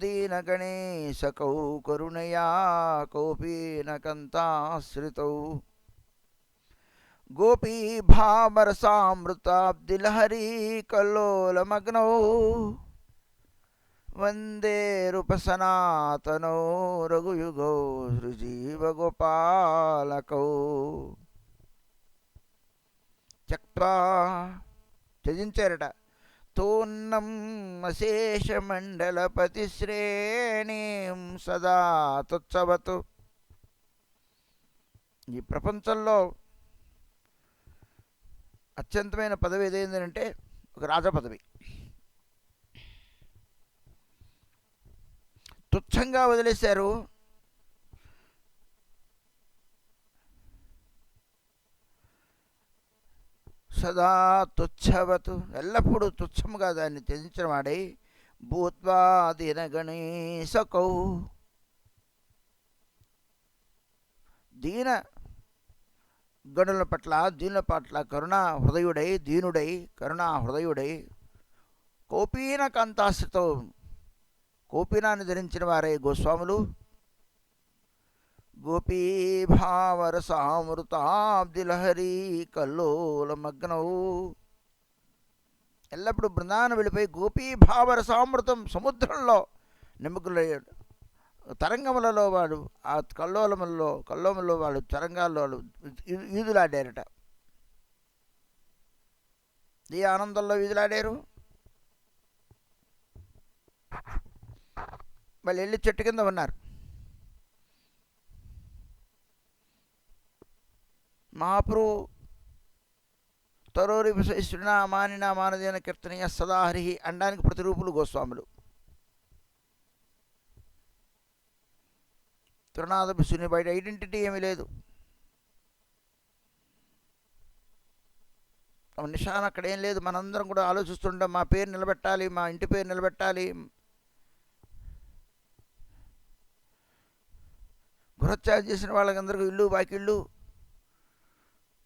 దీనగణేశకౌ కరుణయా కౌపీనకంతాశ్రితౌ గోపీభామరసామృతాబ్దిలహరీ కల్లోలమగ్నౌ వందే రూపసనాతనౌ రఘుయుగౌ శ్రీజీవగోపాలకౌ. త్యక్త్వా త్యజించారట. తోన్నం అశేషమండలపతి శ్రేణీం సదా తుచ్చవతు. ఈ ప్రపంచంలో అత్యంతమైన పదవి ఏదైందంటే ఒక రాజపదవి. తుచ్చంగా వదిలేశారు. సదా తుచ్చవతు, ఎల్లప్పుడూ తుచ్చముగా దాన్ని త్యజించిన వాడై భూత్వా దీనగణేశకౌ, దీన గణుల పట్ల, దీనుల పట్ల దీనుడై కరుణా హృదయుడై కౌపీన కాంతాశ్రితో, కౌపీనాన్ని ధరించిన వారే గోస్వాములు. గోపీభావరసామృతాబ్దిలహరీ కల్లోలమగ్నౌ, ఎల్లప్పుడూ బృందాన్ని వెళ్ళిపోయి గోపీభావరసామృతం సముద్రంలో నిమ్మకుల తరంగములలో వాడు, ఆ కల్లోలంలో వాళ్ళు తరంగాల్లో వాళ్ళు ఈదులాడారట. ఏ ఆనందంలో ఈదులాడారు. వాళ్ళు వెళ్ళి చెట్టు కింద ఉన్నారు. మహాప్రభు తరోరి విశిష్టునా మానినా మానదేన కీర్తనీయ సదాహరి అనడానికి ప్రతిరూపులు గోస్వాములు. త్రినాథ బిసుని బయట ఐడెంటిటీ ఏమీ లేదు. నిషాన్ అక్కడ ఏం లేదు. మనందరం కూడా ఆలోచిస్తుంటాం, మా పేరు నిలబెట్టాలి, మా ఇంటి పేరు నిలబెట్టాలి. గృహత్యాగం చేసిన వాళ్ళకందరికీ ఇల్లు బాకిళ్ళు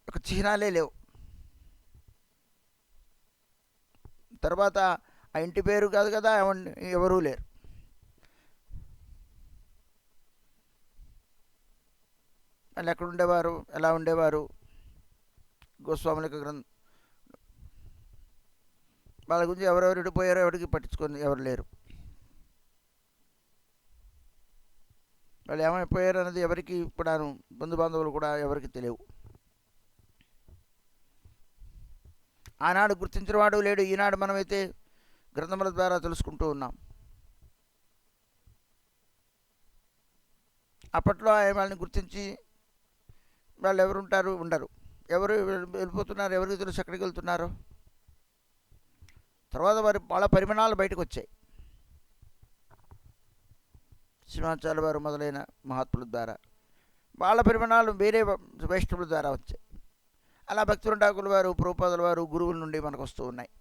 ఒక చిహ్నాలే లేవు. తర్వాత ఆ ఇంటి పేరు కాదు కదా, ఎవరూ లేరు. వాళ్ళు ఎక్కడ ఉండేవారు, ఎలా ఉండేవారు? గోస్వాముల యొక్క వాళ్ళ గురించి ఎవరెవరు విడిపోయారో ఎవరికి పట్టించుకొని ఎవరు లేరు. వాళ్ళు ఏమైపోయారు అన్నది ఎవరికి కూడాను, బంధుబాంధవులు కూడా ఎవరికి తెలియవు. ఆనాడు గుర్తించిన వాడు లేడు. ఈనాడు మనమైతే గ్రంథముల ద్వారా తెలుసుకుంటూ ఉన్నాం. అప్పట్లో వాళ్ళని గుర్తించి వాళ్ళు ఎవరుంటారు, ఉండరు. ఎవరు వెళ్ళిపోతున్నారు, ఎవరికి తెలుసు ఎక్కడికి వెళ్తున్నారో. తర్వాత వాళ్ళ పరిమాణాలు బయటకు వచ్చాయి. సింహాచార్య వారు మొదలైన మహాత్ముల ద్వారా వాళ్ళ పరిమాణాలు వేరే వైష్ణవుల ద్వారా వచ్చాయి. అలా భక్తుల ఠాకుల వారు, ప్రభుపాదుల వారు గురువుల నుండి మనకు వస్తూ ఉన్నాయి.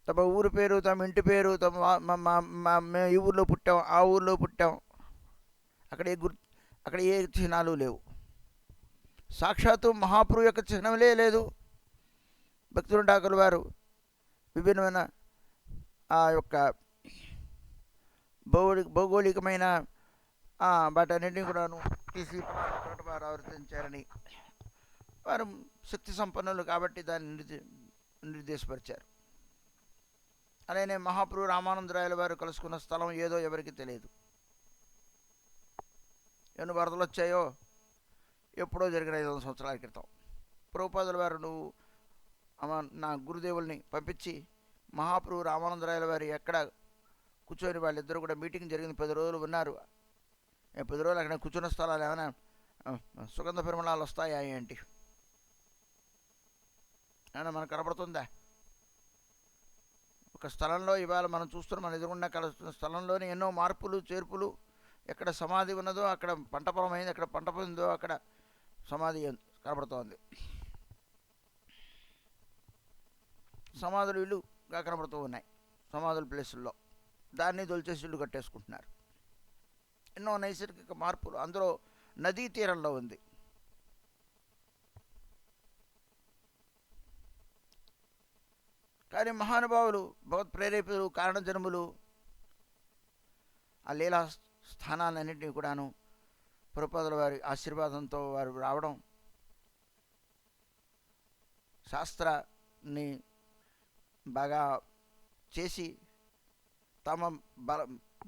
తమ ఊరి పేరు, తమ ఇంటి పేరు, మేము ఈ ఊళ్ళో పుట్టాం, ఆ ఊళ్ళో పుట్టాం, అక్కడ ఏ చిహ్నాలు లేవు. సాక్షాత్తు మహాపురుషు యొక్క చిహ్నములే లేదు. భక్తుల ఠాకుల వారు విభిన్నమైన ఆ యొక్క భౌగోళికమైన వాటన్నింటినీ కూడాను తీసి వారు ఆవర్తించారని, వారు శక్తి సంపన్నులు కాబట్టి దాన్ని నిర్దేశపరిచారు. అలానే మహాప్రభు రామానందరాయల వారు కలుసుకున్న స్థలం ఏదో ఎవరికి తెలియదు. ఎన్ని వరదలు వచ్చాయో ఎప్పుడో జరిగిన 500 సంవత్సరాల క్రితం. ప్రభుపాదుల వారు నువ్వు నా గురుదేవుల్ని పంపించి మహాప్రభు రామానందరాయల వారు ఎక్కడ కూర్చొని వాళ్ళిద్దరూ కూడా మీటింగ్ జరిగింది, 10 రోజులు ఉన్నారు. 10 రోజులు అక్కడ కూర్చున్న స్థలాలు ఏమైనా సుగంధ పరిమళాలు వస్తాయా ఏంటి? ఏమైనా మనకు కనపడుతుందా? ఒక స్థలంలో ఇవాళ మనం చూస్తున్నాం, మన ఎదురుగుండా కలుస్తున్న స్థలంలోని ఎన్నో మార్పులు చేర్పులు. ఎక్కడ సమాధి ఉన్నదో అక్కడ పంట పొలం అయింది, ఎక్కడ పంట పొందో అక్కడ సమాధి కనపడుతోంది. సమాధులు ఇల్లుగా కనపడుతూ ఉన్నాయి సమాధుల ప్లేసుల్లో. దాన్ని దొలిచేసి ఇల్లు కట్టేసుకుంటున్నారు. ఎన్నో నైసర్గిక మార్పులు. అందులో నదీ తీరంలో ఉంది. కానీ మహానుభావులు, భగవత్ ప్రేరేపితులు, కారణజన్ములు ఆ లీలా స్థానాలన్నింటినీ కూడాను ప్రభుపాదుల వారి ఆశీర్వాదంతో వారు రావడం, శాస్త్రాన్ని బాగా చేసి తమ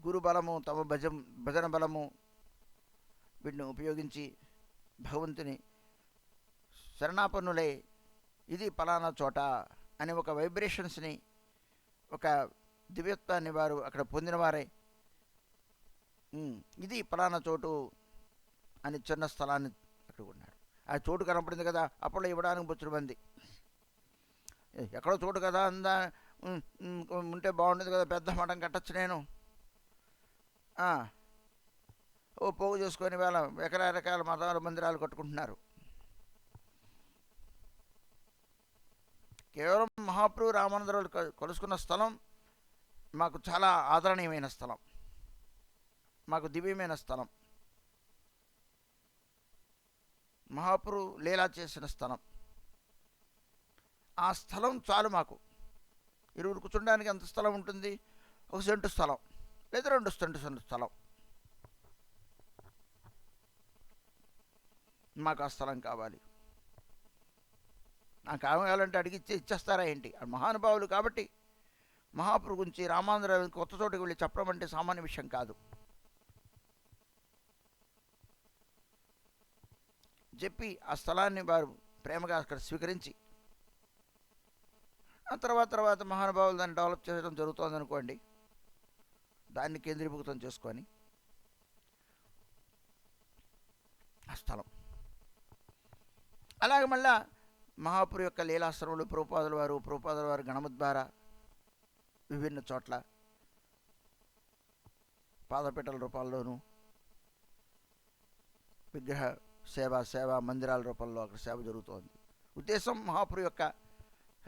గురు బలము, తమ భజన బలము వీటిని ఉపయోగించి భగవంతుని శరణాపన్నులై ఇది పలానా చోట అని ఒక వైబ్రేషన్స్ని, ఒక దివ్యత్వాన్ని వారు అక్కడ పొందినవారే. ఇది పలానా చోటు అని చిన్న స్థలాన్ని అక్కడ ఉన్నారు. ఆ చోటు కనపడింది కదా, అప్పుడు ఇవ్వడానికి బొచ్చుడు మంది. ఎక్కడో చోటు కదా అందా ఉంటే బాగుండేది కదా, పెద్ద మఠం కట్టచ్చు నేను, ఓ పోగు చేసుకొని వేళ రకరకాల మతాలు మందిరాలు కట్టుకుంటున్నారు. కేవలం మహాప్రభు రామానందరావు కలుసుకున్న స్థలం మాకు చాలా ఆదరణీయమైన స్థలం, మాకు దివ్యమైన స్థలం. మహాప్రభు లీలా చేసిన స్థలం. ఆ స్థలం చాలు మాకు. ఇరువురు కూర్చుండడానికి ఎంత స్థలం ఉంటుంది? 1 సెంటు స్థలం లేదా 2 సెంటు స్థలం. మాకు ఆ స్థలం కావాలి. నాకు కావాలంటే అడిగిచ్చి ఇచ్చేస్తారా ఏంటి? మహానుభావులు కాబట్టి మహాప్రభు గురించి రామానందరావు కొత్త చోటుకి వెళ్ళి చెప్పడం అంటే సామాన్య విషయం కాదు. చెప్పి ఆ స్థలాన్ని వారు ప్రేమగా అక్కడ స్వీకరించి ఆ తర్వాత మహానుభావులు దాన్ని డెవలప్ చేయడం జరుగుతుంది అనుకోండి. దాన్ని కేంద్రీభూతం చేసుకొని ఆ స్థలం అలాగే మళ్ళా మహాపురు యొక్క లీలాశ్రములు ప్రభుపాదుల వారు గణముద్వార విభిన్న చోట్ల పాదపీఠల రూపాల్లోనూ విగ్రహ సేవ మందిరాల రూపంలో అక్కడ సేవ జరుగుతోంది. ఉద్దేశం మహాపురు యొక్క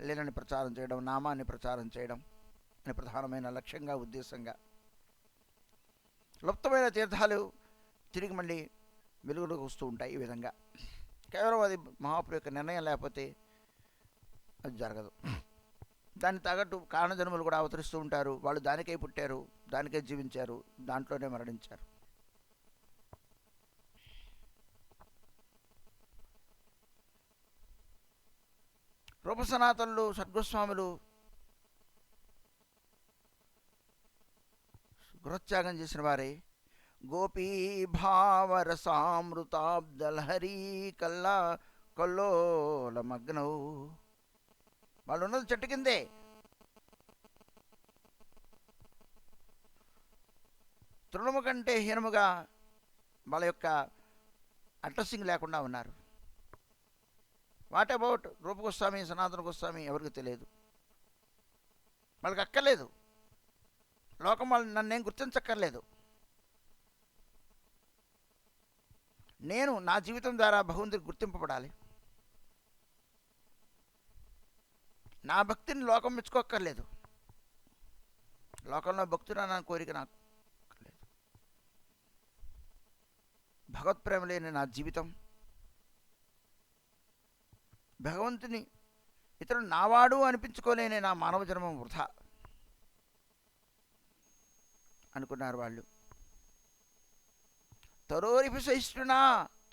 లీలని ప్రచారం చేయడం, నామాన్ని ప్రచారం చేయడం అనే ప్రధానమైన లక్ష్యంగా, ఉద్దేశంగా లుప్తమైన తీర్థాలు తిరిగి మళ్ళీ వెలుగులోకి వస్తూ ఉంటాయి. ఈ విధంగా కేవలం అది మహాప్రభు యొక్క నిర్ణయం లేకపోతే అది జరగదు. దాన్ని తగ్గట్టు కారణజన్ములు కూడా అవతరిస్తూ ఉంటారు. వాళ్ళు దానికై పుట్టారు, దానికై జీవించారు, దాంట్లోనే మరణించారు. రూపసనాతనులు సద్గోస్వాములు గృహత్యాగం చేసిన వారే. గోపీ భావరసామృతాబ్దలహరీ కల్లా కల్లోలమగ్నౌ. వాళ్ళు ఉన్నది చెట్టు కిందే. తృణము కంటే హీనముగా వాళ్ళ యొక్క అడ్రస్సింగ్ లేకుండా ఉన్నారు. వాట్ అబౌట్ రూపగోస్వామి, సనాతన గోస్వామి ఎవరికి తెలియదు, వాళ్ళకి అక్కర్లేదు. లోకం వాళ్ళు నన్నేం గుర్తించక్కర్లేదు. నేను నా జీవితం ద్వారా భగవంతుడికి గుర్తింపబడాలి. నా భక్తిని లోకం మెచ్చుకోక్కర్లేదు. లోకంలో భక్తుడన్న కోరిక నాకు లేదు. భగవత్ప్రేమ లేని నా జీవితం, భగవంతుని ఇతరుడు నావాడు అనిపించుకోలేని నా మానవ జన్మం వృధా అనుకున్నారు వాళ్ళు. తరోరిపి సహిష్ణునా,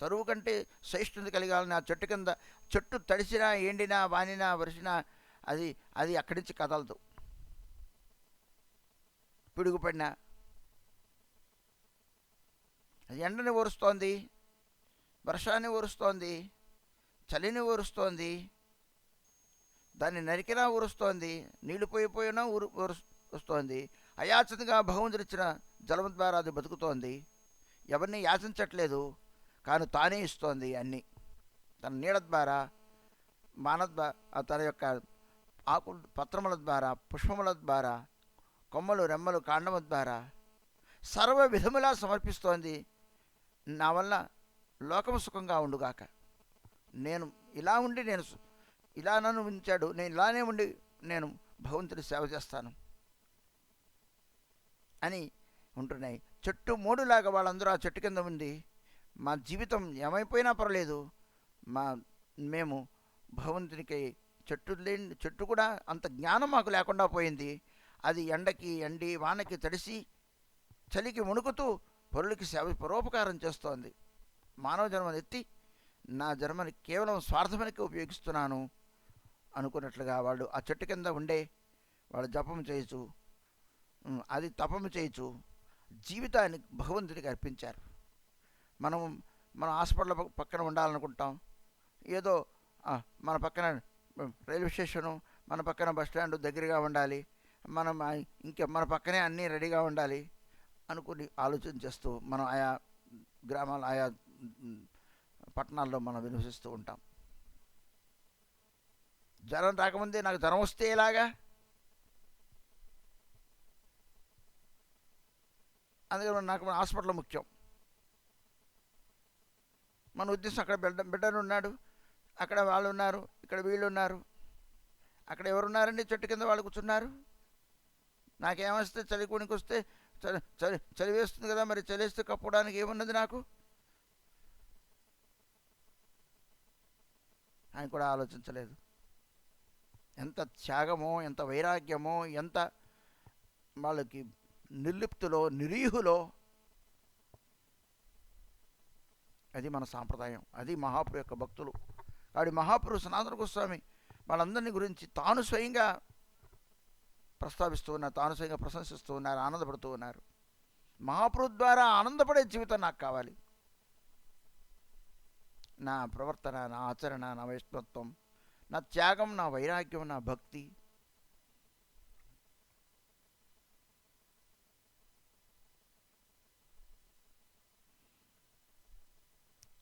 తరువు కంటే సహిష్ణుత కలిగాలని. ఆ చెట్టు కింద చెట్టు తడిసినా, ఎండినా, వానినా, వరిసినా అది అది అక్కడి నుంచి కదలదు. పిడుగుపడినా అది ఎండని ఊరుస్తోంది, వర్షాన్ని ఊరుస్తోంది, చలిని ఊరుస్తోంది, దాన్ని నరికినా ఊరుస్తోంది, నీళ్లు పోయిపోయినా వస్తోంది. అయాచనగా భగవంతుడిచ్చిన జలం ద్వారా అది బతుకుతోంది. ఎవరిని యాచించట్లేదు, కానీ తానే ఇస్తోంది అన్నీ. తన నీడ ద్వారా, తన యొక్క ఆకు పత్రముల ద్వారా, పుష్పముల ద్వారా, కొమ్మలు, రెమ్మలు, కాండముల ద్వారా సర్వ విధములా సమర్పిస్తోంది. నా వల్ల లోకము సుఖంగా ఉండుగాక. నేను ఇలా ఉండి, ఇలా నన్ను ఉంచాడు, నేను ఇలానే ఉండి నేను భగవంతుడి సేవ చేస్తాను అని ఉంటున్నాయి. చెట్టు మూడులాగా వాళ్ళందరూ ఆ చెట్టు కింద ఉంది. మా జీవితం ఏమైపోయినా పర్లేదు, మేము భగవంతునికి చెట్టు కూడా అంత జ్ఞానం మాకు లేకుండా పోయింది. అది ఎండకి ఎండి, వానకి తడిసి, చలికి వణుకుతూ పరులకి పరోపకారం చేస్తోంది. మానవ జన్మను ఎత్తి నా జన్మని కేవలం స్వార్థమనికి ఉపయోగిస్తున్నాను అనుకున్నట్లుగా వాళ్ళు ఆ చెట్టు కింద ఉండే వాళ్ళు జపం చేయొచ్చు, అది తపము చేయొచ్చు, జీవితాన్ని భగవంతుడికి అర్పించారు. మనం హాస్పిటల్ పక్కన ఉండాలనుకుంటాం, ఏదో మన పక్కన రైల్వే స్టేషను, మన పక్కన బస్ స్టాండ్ దగ్గరగా ఉండాలి, మన పక్కనే అన్నీ రెడీగా ఉండాలి అనుకుని ఆలోచన చేస్తూ మనం ఆయా గ్రామాలు, ఆయా పట్టణాల్లో మనం నివసిస్తూ ఉంటాం. జ్వరం రాకముందే నాకు జ్వరం వస్తే ఎలాగా, అందుకని నాకు మన హాస్పిటల్ ముఖ్యం. మన ఉద్దేశం అక్కడ బిడ్డలు ఉన్నాడు, అక్కడ వాళ్ళు ఉన్నారు, ఇక్కడ వీళ్ళు ఉన్నారు, అక్కడ ఎవరున్నారండి చెట్టు కింద వాళ్ళు కూర్చున్నారు. నాకేమొస్తే చలి కూనికి వస్తే చలి వేస్తుంది కదా, మరి చలిస్తే కప్పుకోవడానికి ఏమున్నది నాకు? ఆయన కూడా ఆలోచించలేదు. ఎంత త్యాగమో, ఎంత వైరాగ్యమో, ఎంత వాళ్ళకి నిర్లిప్తులో, నిరీహులో. అది మన సాంప్రదాయం, అది మహాప్రభు యొక్క భక్తులు. వాడి మహాప్రభు సనాతన గోస్వామి వాళ్ళందరినీ గురించి తాను స్వయంగా ప్రస్తావిస్తూ ఉన్నారు, తాను స్వయంగా ప్రశంసిస్తూ ఉన్నారు, ఆనందపడుతూ ఉన్నారు. మహాప్రభు ద్వారా ఆనందపడే జీవితం నాకు కావాలి. నా ప్రవర్తన, నా ఆచరణ, నా వైష్ణవత్వం, నా త్యాగం, నా వైరాగ్యం, నా భక్తి,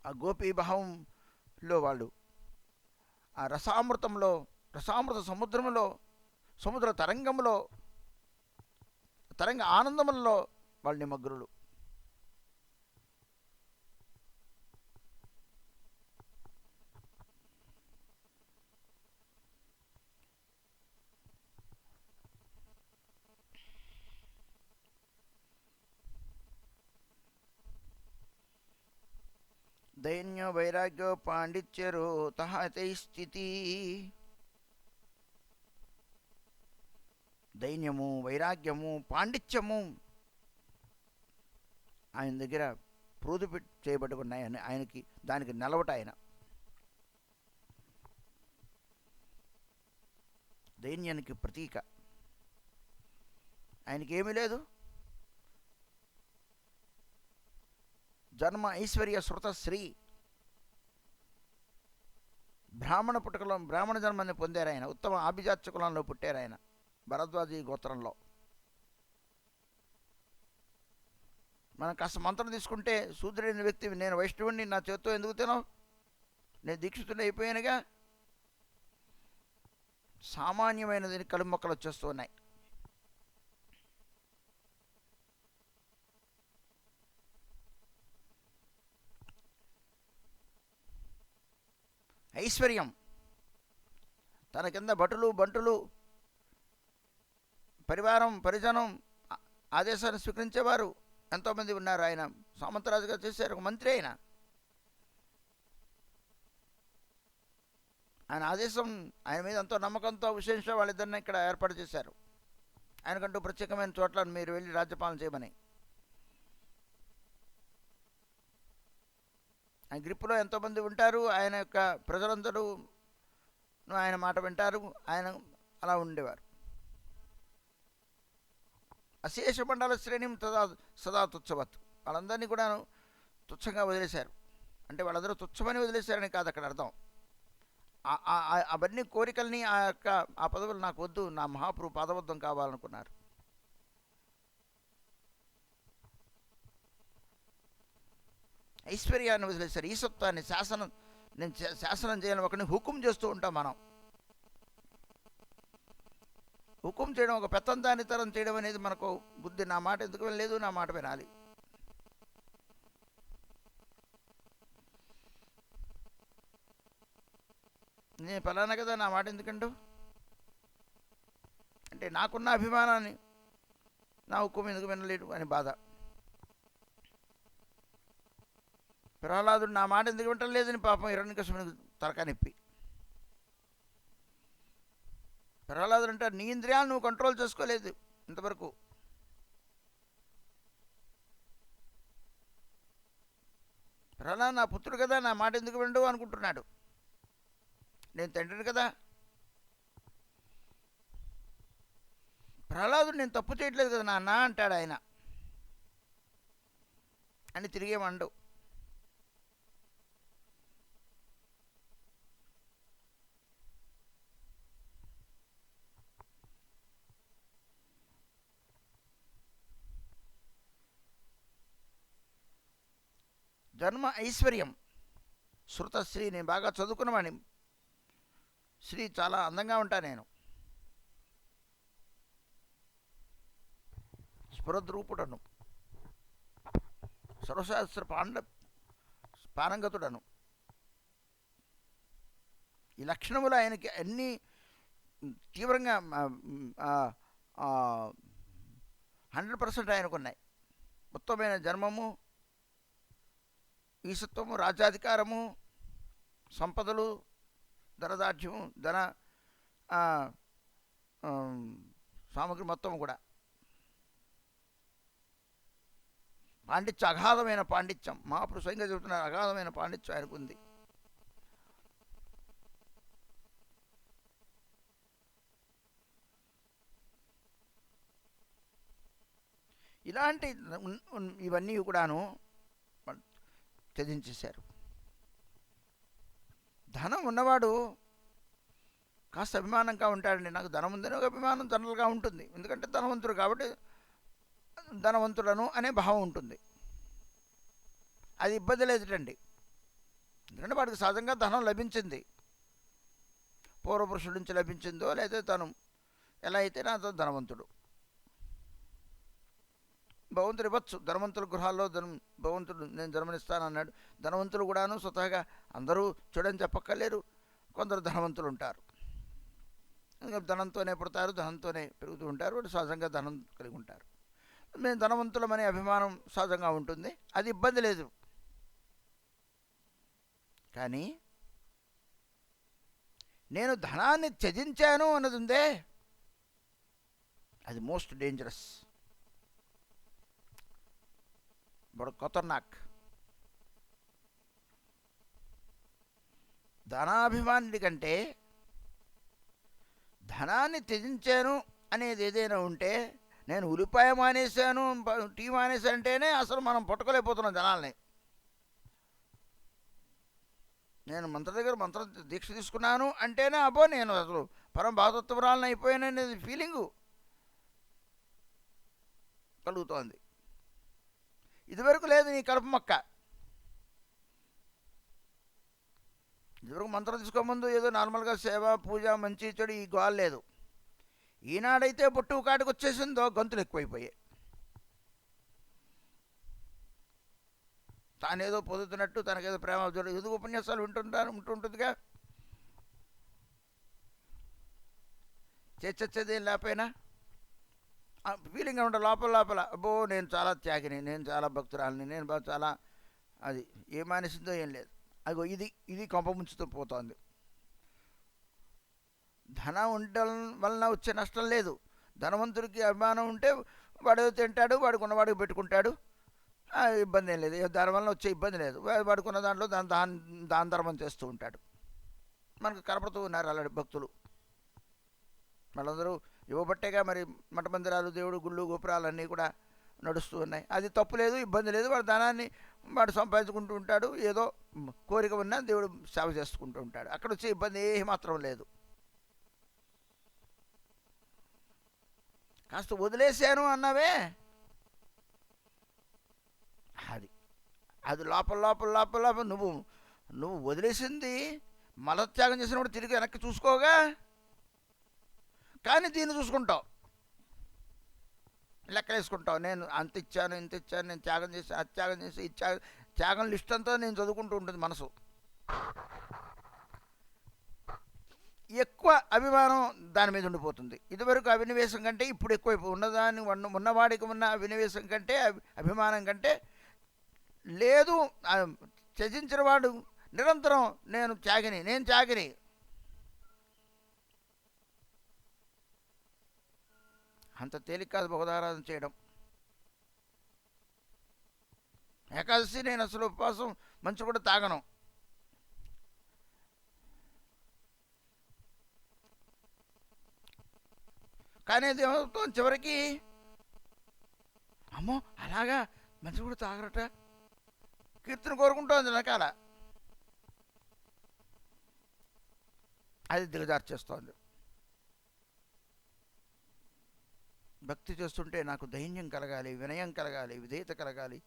ఆ గోపీభావంలో వాళ్ళు ఆ రసామృత సముద్రంలో, సముద్ర తరంగంలో, తరంగ ఆనందములలో వాళ్ళు నిమగ్నులు. దైన్య వైరాగ్య పాండిత్యరో తహతై స్థితి. దైన్యము, వైరాగ్యము, పాండిత్యము ఆయన దగ్గర ప్రోదు చేయబడి ఉన్నాయని ఆయనకి దానికి నిలవట ఆయన. దైన్యానికి ప్రతీక. ఆయనకి ఏమీ లేదు. జన్మ ఐశ్వర్య శృత శ్రీ, బ్రాహ్మణ పుట్టుకలో బ్రాహ్మణ జన్మని పొందారు ఆయన. ఉత్తమ ఆభిజాత్య కులంలో పుట్టారు ఆయన, భరద్వాజీ గోత్రంలో. మనం కాస్త మంత్రం తీసుకుంటే శూద్రుడైన వ్యక్తి, నేను వైష్ణవుడిని, నా చేత్తో ఎందుకు తినవు, నేను దీక్షితుడిని అయిపోయానుగా, సామాన్యమైనది కలుమొక్కలు వచ్చేస్తూ ఉన్నాయి. ఐశ్వర్యం, తన కింద భటులు బంటులు పరివారం పరిజనం ఆదేశాన్ని స్వీకరించేవారు ఎంతోమంది ఉన్నారు. ఆయన సామంతరాజుగా చేశారు, ఒక మంత్రి అయిన. ఆయన ఆదేశం, ఆయన మీద ఎంతో నమ్మకంతో విశేష వాళ్ళిద్దరిని ఇక్కడ ఏర్పాటు చేశారు. ఆయనకంటూ ప్రత్యేకమైన చోట్లను మీరు వెళ్ళి రాజ్యపాలన చేయమని. ఆయన గ్రిప్పులో ఎంతోమంది ఉంటారు. ఆయన యొక్క ప్రజలందరూ ఆయన మాట వింటారు. ఆయన అలా ఉండేవారు. అశేష మండల శ్రేణిం సదా తుచ్చవత్, వాళ్ళందరినీ కూడా తుచ్చంగా వదిలేశారు. అంటే వాళ్ళందరూ తుచ్చమని వదిలేశారని కాదు అక్కడ అర్థం. అవన్నీ కోరికల్ని, ఆ పదవులు నాకు వద్దు, నా మహాప్రభు పాదబద్ధం కావాలనుకున్నారు. ఐశ్వర్యాన్ని వదిలేశారు. ఈసత్వాన్ని, నేను శాసనం చేయాలని ఒకరిని హుకుం చేస్తూ ఉంటాం మనం. హుకుం చేయడం, ఒక పెత్తందానితనం చేయడం అనేది మనకు బుద్ధి. నా మాట ఎందుకు వినలేదు, నా మాట వినాలి. నేను ఫలానా కదా, నా మాట ఎందుకంటూ అంటే నాకున్న అభిమానాన్ని నా హుకుం ఎందుకు వినలేడు అని బాధ. ప్రహ్లాదుడు నా మాట ఎందుకు వింటలేదని పాపం హిరణ్యకశిపునికి తలకాయ నొప్పి. ప్రహ్లాదుడు అంటారు, నీ ఇంద్రియాలు నువ్వు కంట్రోల్ చేసుకోలేదు ఇంతవరకు. ప్రహ్లాదు నా పుత్రుడు కదా, నా మాట ఎందుకు వినడు అనుకుంటున్నాడు. నేను తండ్రిని కదా. ప్రహ్లాదుడు నేను తప్పు చేయట్లేదు కదా నాన్న అంటాడు ఆయన అని తిరిగేమండు. జన్మ ఐశ్వర్యం శృతశ్రీ, నేను బాగా చదువుకున్నవాడిని, శ్రీ చాలా అందంగా ఉంటా నేను, స్ఫురద్రూపుడను, సర్వశాస్త్ర పారంగతుడను. ఈ లక్షణములు ఆయనకి అన్నీ తీవ్రంగా 100% ఆయనకున్నాయి. ఉత్తమమైన జన్మము, ఈసత్వము, రాజ్యాధికారము, సంపదలు, ధనదాఢ్యము, సామగ్రి మొత్తం కూడా, పాండిత్యం, అగాధమైన పాండిత్యం. మహాపురుషు స్వయంగా చెబుతున్నారు, అగాధమైన పాండిత్యం ఆయనకు ఉంది. ఇలాంటి ఇవన్నీ కూడాను త్యజించేశారు. ధనం ఉన్నవాడు కాస్త అభిమానంగా ఉంటాడండి. నాకు ధనం ఉందని ఒక అభిమానం జనరల్గా ఉంటుంది. ఎందుకంటే ధనవంతుడు కాబట్టి ధనవంతుడను అనే భావం ఉంటుంది. అది ఇబ్బంది లేదుటండి. ఎందుకంటే వాడికి సహజంగా ధనం లభించింది, పూర్వపురుషుల నుంచి లభించిందో, లేదా తను ఎలా అయితే నా ధనవంతుడు. భగవంతుడు ఇవ్వచ్చు, ధనవంతుల గృహాల్లో భగవంతుడు నేను జన్మనిస్తానన్నాడు. ధనవంతులు కూడాను స్వతహాగా అందరూ చూడని చెప్పక్కర్లేరు. కొందరు ధనవంతులు ఉంటారు, ధనంతోనే పుడతారు, ధనంతోనే పెరుగుతూ ఉంటారు. వాడు సహజంగా ధనం కలిగి ఉంటారు. మేము ధనవంతులమనే అభిమానం సహజంగా ఉంటుంది, అది ఇబ్బంది లేదు. కానీ నేను ధనాన్ని త్యజించాను అన్నది ఉందే, అది మోస్ట్ డేంజరస్, బడు ఖతర్నాక్. ధనాభిమానుడి కంటే ధనాన్ని త్యజించాను అనేది ఏదైనా ఉంటే, నేను ఉల్లిపాయ మానేశాను, టీ మానేశాను అంటేనే అసలు మనం పట్టుకోలేకపోతున్నాం జనాల్ని. నేను మంత్ర దగ్గర మంత్ర దీక్ష తీసుకున్నాను అంటేనే అబ్బో నేను అసలు పరమ భాగవత్వరాలను అయిపోయాననేది ఫీలింగు కలుగుతోంది. ఇదివరకు లేదు నీ కడుపు మొక్క. ఇదివరకు మంత్రం తీసుకోముందు ఏదో నార్మల్గా సేవ పూజ మంచి చెడు ఈ గోల్ లేదు. ఈనాడైతే బొట్టు కాటికి వచ్చేసిందో గంతులు ఎక్కువైపోయాయి. తానేదో పొందుతున్నట్టు తనకేదో ప్రేమ ఎదుగు ఉపన్యాసాలు ఉంటుంటుందిగా, చచ్చేది ఏం లేకపోయినా ఫీలింగ్ ఉండే లోపల లోపల అబ్బో నేను చాలా త్యాగిని, నేను చాలా భక్తురాలని, నేను చాలా అది ఏం మానేసిందో ఏం లేదు. అగో ఇది కొంప ముంచుతూ పోతోంది. ధనం ఉండడం వలన వచ్చే నష్టం లేదు. ధనవంతుడికి అభిమానం ఉంటే వాడు తింటాడు, వాడికి ఉన్నవాడికి పెట్టుకుంటాడు, ఇబ్బంది ఏం లేదు. దానివల్ల వచ్చే ఇబ్బంది లేదు. వాడుకున్న దాంట్లో దాన ధర్మం చేస్తూ ఉంటాడు. మనకు కనపడుతూ ఉన్నారు అలాంటి భక్తులు. వాళ్ళందరూ ఇవ్వబట్టేగా మరి మఠ మందిరాలు, దేవుడు గుళ్ళు గోపురాలు అన్నీ కూడా నడుస్తూ ఉన్నాయి. అది తప్పు లేదు, ఇబ్బంది లేదు. వాడు ధనాన్ని వాడు సంపాదించుకుంటూ ఉంటాడు. ఏదో కోరిక ఉన్నా దేవుడు సేవ చేసుకుంటూ ఉంటాడు. అక్కడ వచ్చే ఇబ్బంది ఏ మాత్రం లేదు. కాస్త వదిలేశాను అన్నావే, అది లోపల లోపల లోపల లోపల నువ్వు వదిలేసింది మలత్యాగం చేసినప్పుడు తిరిగి వెనక్కి చూసుకోగా, కానీ దీన్ని చూసుకుంటావు, లెక్కలేసుకుంటావు. నేను అంత ఇచ్చాను, ఇంత ఇచ్చాను, నేను త్యాగం చేసి అత్యాగం చేసి త్యాగం లిస్ట్ అంతా నేను చదువుకుంటూ ఉంటుంది మనసు. ఎక్కువ అభిమానం దాని మీద ఉండిపోతుంది. ఇదివరకు అభినవేశం కంటే ఇప్పుడు ఎక్కువైపోయి ఉన్నదాన్ని ఉన్నవాడికి ఉన్న అభినవేశం కంటే అభిమానం కంటే లేదు. త్యజించిన వాడు నిరంతరం నేను త్యాగిని. అంత తేలిక కాదు భగవదారాధన చేయడం. ఏకాదశి నేను అసలు ఉపవాసం మంచి కూడా తాగను. కానీ అది ఏమవుతుంది చివరికి, అమ్మో అలాగా మంచి కూడా తాగరట, కీర్తన కోరుకుంటోంది వెనకాల. అది దిగజార్చేస్తోంది. భక్తి చేస్తుంటే నాకు ధైర్యం కలగాలి, వినయం కలగాలి, విధేయత కలగాలి,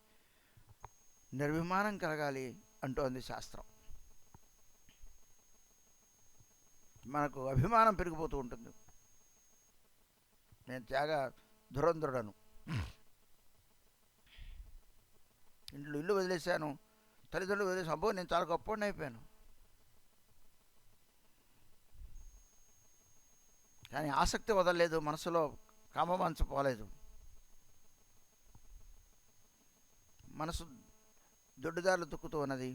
నిర్విమానం కలగాలి అంటోంది శాస్త్రం. మనకు అభిమానం పెరిగిపోతూ ఉంటుంది. నేను త్యాగ ధురంధుడను, ఇల్లు వదిలేశాను, తల్లిదండ్రులు వదిలేసాను, అబ్బో నేను చాలా గొప్పవాడిని అయిపోయాను. కానీ ఆసక్తి వదలలేదు, మనసులో కామవంచపోలేదు. మనసు దొడ్డుదారులు తొక్కుతూ ఉన్నది.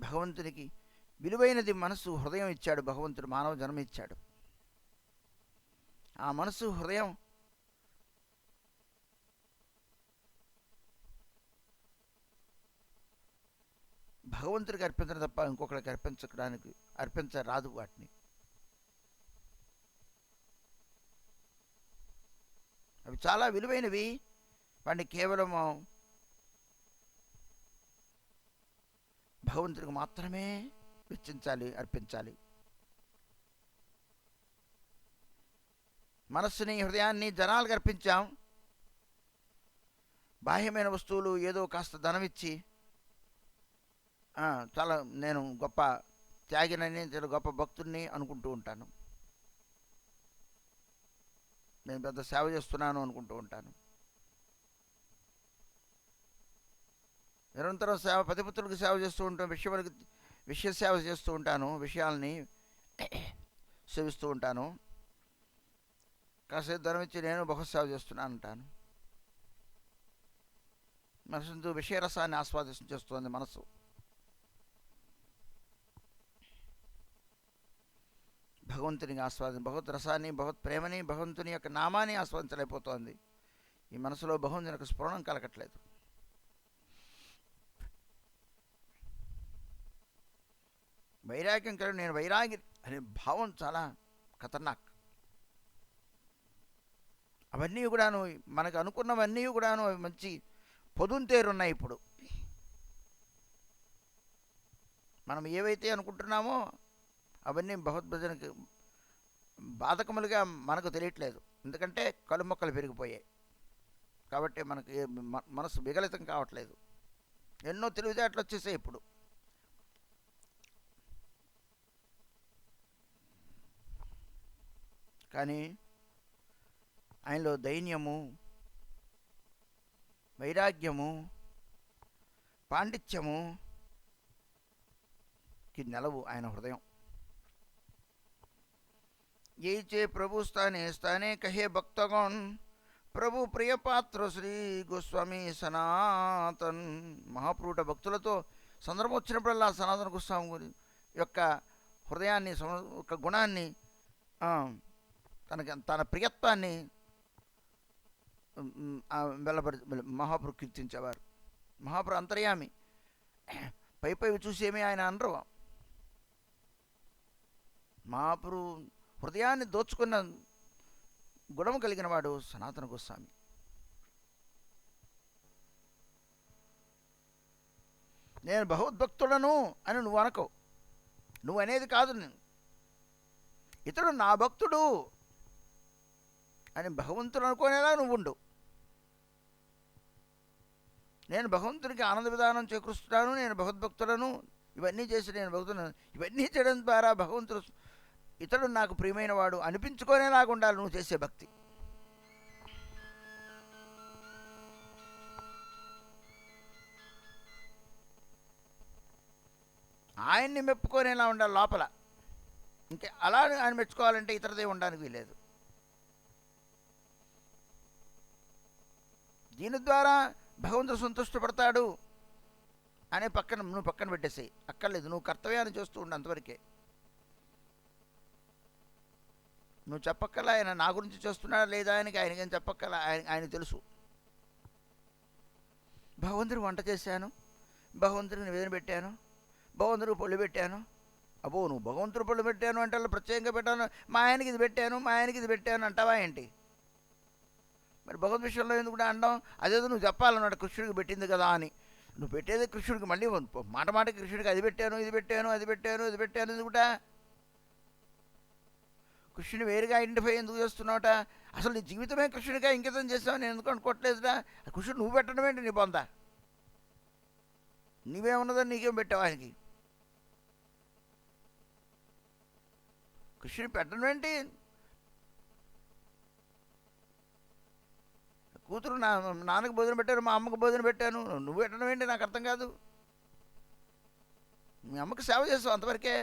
భగవంతునికి విలువైనది మనసు, హృదయం ఇచ్చాడు భగవంతుడు, మానవ జన్మ ఇచ్చాడు. ఆ మనసు హృదయం భగవంతుడికి అర్పించడం తప్ప ఇంకొకరికి అర్పించరాదు. వాటిని అవి చాలా విలువైనవి. వాటిని కేవలం భగవంతుడికి మాత్రమే వెచ్చించాలి, అర్పించాలి. మనస్సుని హృదయాన్ని జనాలకు అర్పించాం. బాహ్యమైన వస్తువులు ఏదో కాస్త ధనమిచ్చి చాలా నేను గొప్ప త్యాగినని, చాలా గొప్ప భక్తుడిని అనుకుంటూ ఉంటాను. నేను పెద్ద సేవ చేస్తున్నాను అనుకుంటూ ఉంటాను. నిరంతరం సేవ, పతిపుత్రులకు సేవ చేస్తూ ఉంటాను, విషయ సేవ చేస్తూ ఉంటాను, విషయాల్ని సేవిస్తూ ఉంటాను. కాసేపు ధనం ఇచ్చి నేను బహుసేవ చేస్తున్నాను అంటాను. మనసు విషయరసాన్ని ఆస్వాదిస్తోంది మనసు. భగవంతునికి భగవత్ రసాన్ని, భగవత్ ప్రేమని, భగవంతుని యొక్క నామాన్ని ఆస్వాదించలేకపోతోంది. ఈ మనసులో భగవంతుని యొక్క స్ఫురణం కలగట్లేదు. వైరాగ్యం కలిగి నేను వైరాగి అనే భావం చాలా ఖతర్నాక్. అవన్నీ కూడాను మనకు అనుకున్నవన్నీ కూడాను అవి మంచి పొదుంతేరున్నాయి. ఇప్పుడు మనం ఏవైతే అనుకుంటున్నామో అవన్నీ భగవద్భజనకి బాధకములుగా మనకు తెలియట్లేదు. ఎందుకంటే కలుమొక్కలు పెరిగిపోయాయి కాబట్టి మనకు మనసు విగలితం కావట్లేదు. ఎన్నో తెలివితేటలు వచ్చేసాయి ఇప్పుడు. కానీ ఆయనలో దైన్యము, వైరాగ్యము, పాండిత్యము కి నెలవు ఆయన హృదయం. यही प्रभु स्थाने स्थाने कहे भक्तगण ప్రభు ప్రియపాత్ర శ్రీ గోస్వామి సనాతన్. మహాప్రభుట భక్తులతో సందర్భం వచ్చినప్పుడల్లా సనాతన గోస్వామి యొక్క హృదయాన్ని, యొక్క గుణాన్ని, తన ప్రియత్వాన్ని వెల్లబడి మహాప్రభు కీర్తించేవారు. మహాప్రభు అంతర్యామి, పై చూసేమి ఆయన అనరు. మహాప్రభు హృదయాన్ని దోచుకున్న గుణము కలిగిన వాడు సనాతన గోస్వామి. నేను భగవద్భక్తుడను అని నువ్వు అనకో. నువ్వు అనేది కాదు, ఇతడు నా భక్తుడు అని భగవంతుడు అనుకునేలా నువ్వు ఉండు. నేను భగవంతుడికి ఆనంద విధానం చేకూరుస్తున్నాను, నేను భగవద్భక్తులను, ఇవన్నీ చేసి నేను భక్తులను, ఇవన్నీ చేయడం ద్వారా భగవంతుడు ఇతడు నాకు ప్రియమైన వాడు అనిపించుకునేలాగా ఉండాలి నువ్వు చేసే భక్తి. ఆయన్ని మెప్పుకునేలా ఉండాలి లోపల. ఇంకే అలా ఆయన మెచ్చుకోవాలంటే ఇతరదే ఉండడానికి వీలేదు. దీని ద్వారా భగవంతుడు సంతుష్టపడతాడు అనే నువ్వు పక్కన పెట్టేసేయి. అక్కర్లేదు, నువ్వు కర్తవ్యాన్ని చేస్తూ ఉండు అంతవరకే. నువ్వు చెప్పక్కల ఆయన నా గురించి చేస్తున్నాడా లేదా ఆయనకేం చెప్పక్కల, ఆయన తెలుసు. భగవంతుడికి వంట చేశాను, భగవంతుడికి నివేదన పెట్టాను, భగవంతుడికి పళ్ళు పెట్టాను. అబ్బో, నువ్వు భగవంతుడు పళ్ళు పెట్టాను అంటే ప్రత్యేకంగా పెట్టాను, మా ఆయనకి ఇది పెట్టాను, మా ఆయనకి ఇది పెట్టాను అంటావా ఏంటి? మరి భగవద్ విషయంలో ఎందుకు కూడా అనడం? అదేదో నువ్వు చెప్పాలన్నాడు కృష్ణుడికి పెట్టింది కదా అని. నువ్వు పెట్టేది కృష్ణుడికి, మళ్ళీ మాట మాటకి కృష్ణుడికి అది పెట్టాను, ఇది పెట్టాను, అది పెట్టాను, ఇది పెట్టాను ఎందుకుట? కృష్ణుని వేరుగా ఐడెంటిఫై ఎందుకు చేస్తున్నావుట? అసలు నీ జీవితమే కృష్ణుడిగా ఇంకితం చేస్తావు నేను ఎందుకు అనుకోవట్లేదురా? కృష్ణుడు నువ్వు పెట్టడం ఏంటి? నీ పొందా నీవేమున్నదని నీకేం పెట్టావు ఆయనకి? కృష్ణుని పెట్టడం ఏంటి? కూతురు నాన్నకు భోజనం పెట్టాను, మా అమ్మకు భోజనం పెట్టాను, నువ్వు పెట్టడం ఏంటి? నాకు అర్థం కాదు. మీ అమ్మకి సేవ చేస్తావు అంతవరకే.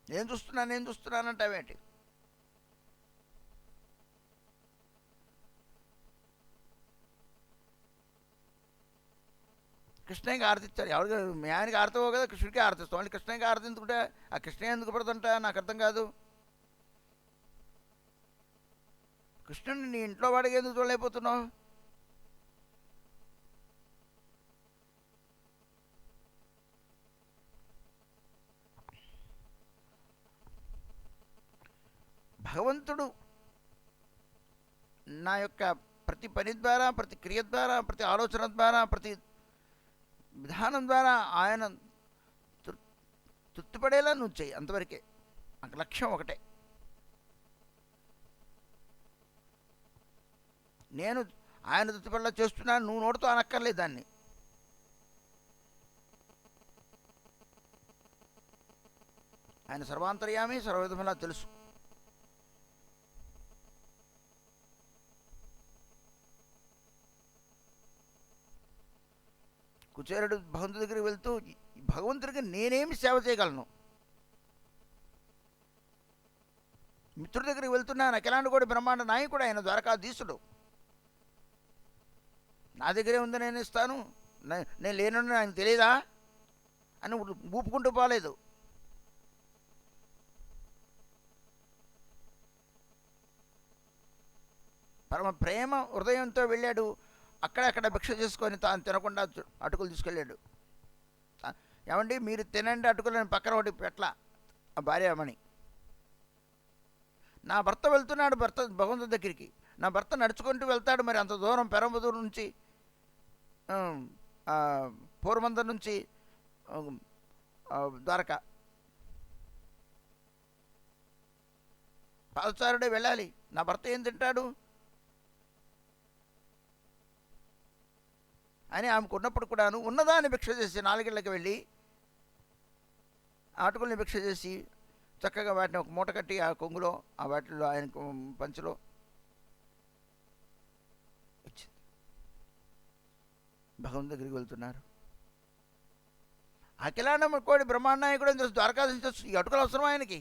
నేను చూస్తున్నానంటావేంటి? కృష్ణయ్యకి ఆరతిచ్చారు. ఎవరికి? మీ ఆయనకి ఆరతవో కదా, కృష్ణుడికి ఆరతిస్తాం. వాళ్ళు కృష్ణయ్యకి ఆరతి ఎందుకుంటే ఆ కృష్ణయ్య ఎందుకు పడుతుంటా నాకు అర్థం కాదు. కృష్ణుడిని నీ ఇంట్లో వాడికి ఎందుకు చూడలేకపోతున్నావు? భగవంతుడు నా యొక్క ప్రతి పని ద్వారా, ప్రతి క్రియ ద్వారా, ప్రతి ఆలోచన ద్వారా, ప్రతి విధానం ద్వారా ఆయన తృప్తిపడేలా నువ్వు చెయ్యి అంతవరకే. నాకు లక్ష్యం ఒకటే. నేను ఆయన తృప్తిపడేలా చేస్తున్నాను, నువ్వు నోటితో అనక్కర్లేదు దాన్ని. ఆయన సర్వాంతర్యామి, సర్వవిధములా తెలుసు. కుచేరుడు భగవంతుడి దగ్గరికి వెళ్తూ, భగవంతుడికి నేనేమి సేవ చేయగలను? మిత్రుడి దగ్గరికి వెళ్తున్నా, నాకు ఎలాంటి కూడా బ్రహ్మాండ నాయకుడు ఆయన ద్వారకాధీశుడు. నా దగ్గరే ఉంది, నేను ఇస్తాను, నేను లేనుండి ఆయన తెలియదా అని ఊపుకుంటూ పోలేదు. పరమ ప్రేమ హృదయంతో వెళ్ళాడు. అక్కడక్కడ భిక్ష చేసుకొని తాను తినకుండా అటుకులు తీసుకెళ్ళాడు. ఏమండి మీరు తినండి అటుకులని పక్కన ఒకటి పెట్ల ఆ భార్యామణి. నా భర్త వెళ్తున్నాడు భగవంతుడి దగ్గరికి, నా భర్త నడుచుకుంటూ వెళ్తాడు, మరి అంత దూరం పెరంబదూరు నుంచి పూర్వందర్ నుంచి ద్వారకా పాదచారుడే వెళ్ళాలి, నా భర్త ఏం తింటాడు అని ఆమెకు ఉన్నప్పుడు కూడాను ఉన్నదాన్ని భిక్ష చేసి 4 ఇళ్ళకి వెళ్ళి ఆటుకుల్ని భిక్ష చేసి చక్కగా వాటిని ఒక మూట కట్టి ఆ కొంగులో ఆ వాటిలో ఆయన పంచులో ఇచ్చింది. భగవంతు దగ్గరికి వెళ్తున్నారు. అఖిలాండ కోడి బ్రహ్మాండాయకుడు అని తెలుసు, ద్వారకాధీశ ఈ అటుకులు అవసరం ఆయనకి.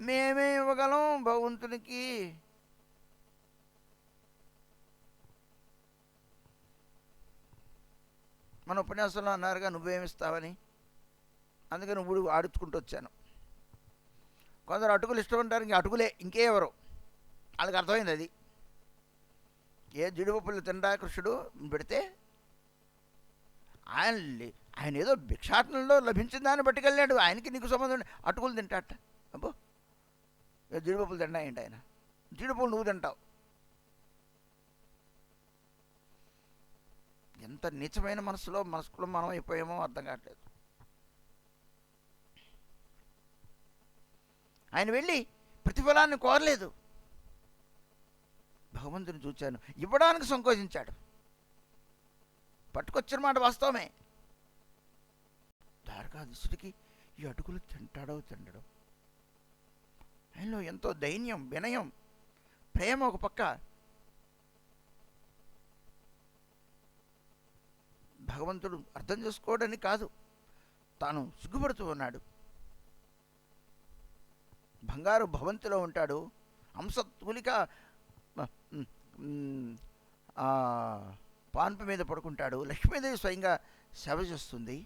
మేమే ఇవ్వగలం భగవంతునికి. మన ఉపన్యాసంలో అన్నారుగా నువ్వేమిస్తావని, అందుకని నువ్వు ఆడుచుకుంటూ వచ్చాను. కొందరు అటుకులు ఇష్టపడటానికి ఇంక అటుకులే, ఇంకే ఎవరు వాళ్ళకి అర్థమైంది అది. ఏ జీడిపప్పులు తిండా కృష్ణుడు పెడితే ఆయన ఏదో భిక్షాటనలో లభించిన దాన్ని పట్టుకెళ్ళాడు, ఆయనకి నీకు సంబంధం అటుకులు తింటాట. అబ్బో జీడిపప్పులు తిండా ఏంటి ఆయన, జీడిపప్పులు నువ్వు తింటావు. ఎంత నీచమైన మనసులో మనం అయిపోయామో అర్థం కావట్లేదు. ఆయన వెళ్ళి ప్రతిఫలాన్ని కోరలేదు. భగవంతుని చూచాను, ఇవ్వడానికి సంకోచించాడు. పట్టుకొచ్చిన మాట వాస్తవమే. ద్వారకాధీశుడికి ఈ అటుకులు తింటాడో తిండడో. ఆయనలో ఎంతో దైన్యం, వినయం, ప్రేమ ఒక పక్క. భగవంతుడు అర్థం చేసుకోవడని కాదు, తాను సిగ్గుపడుతూ ఉన్నాడు. బంగారు భవంతిలో ఉంటాడు, హంసతులిక పాన్పు మీద పడుకుంటాడు. లక్ష్మీదేవి స్వయంగా సేవ చేస్తుంది.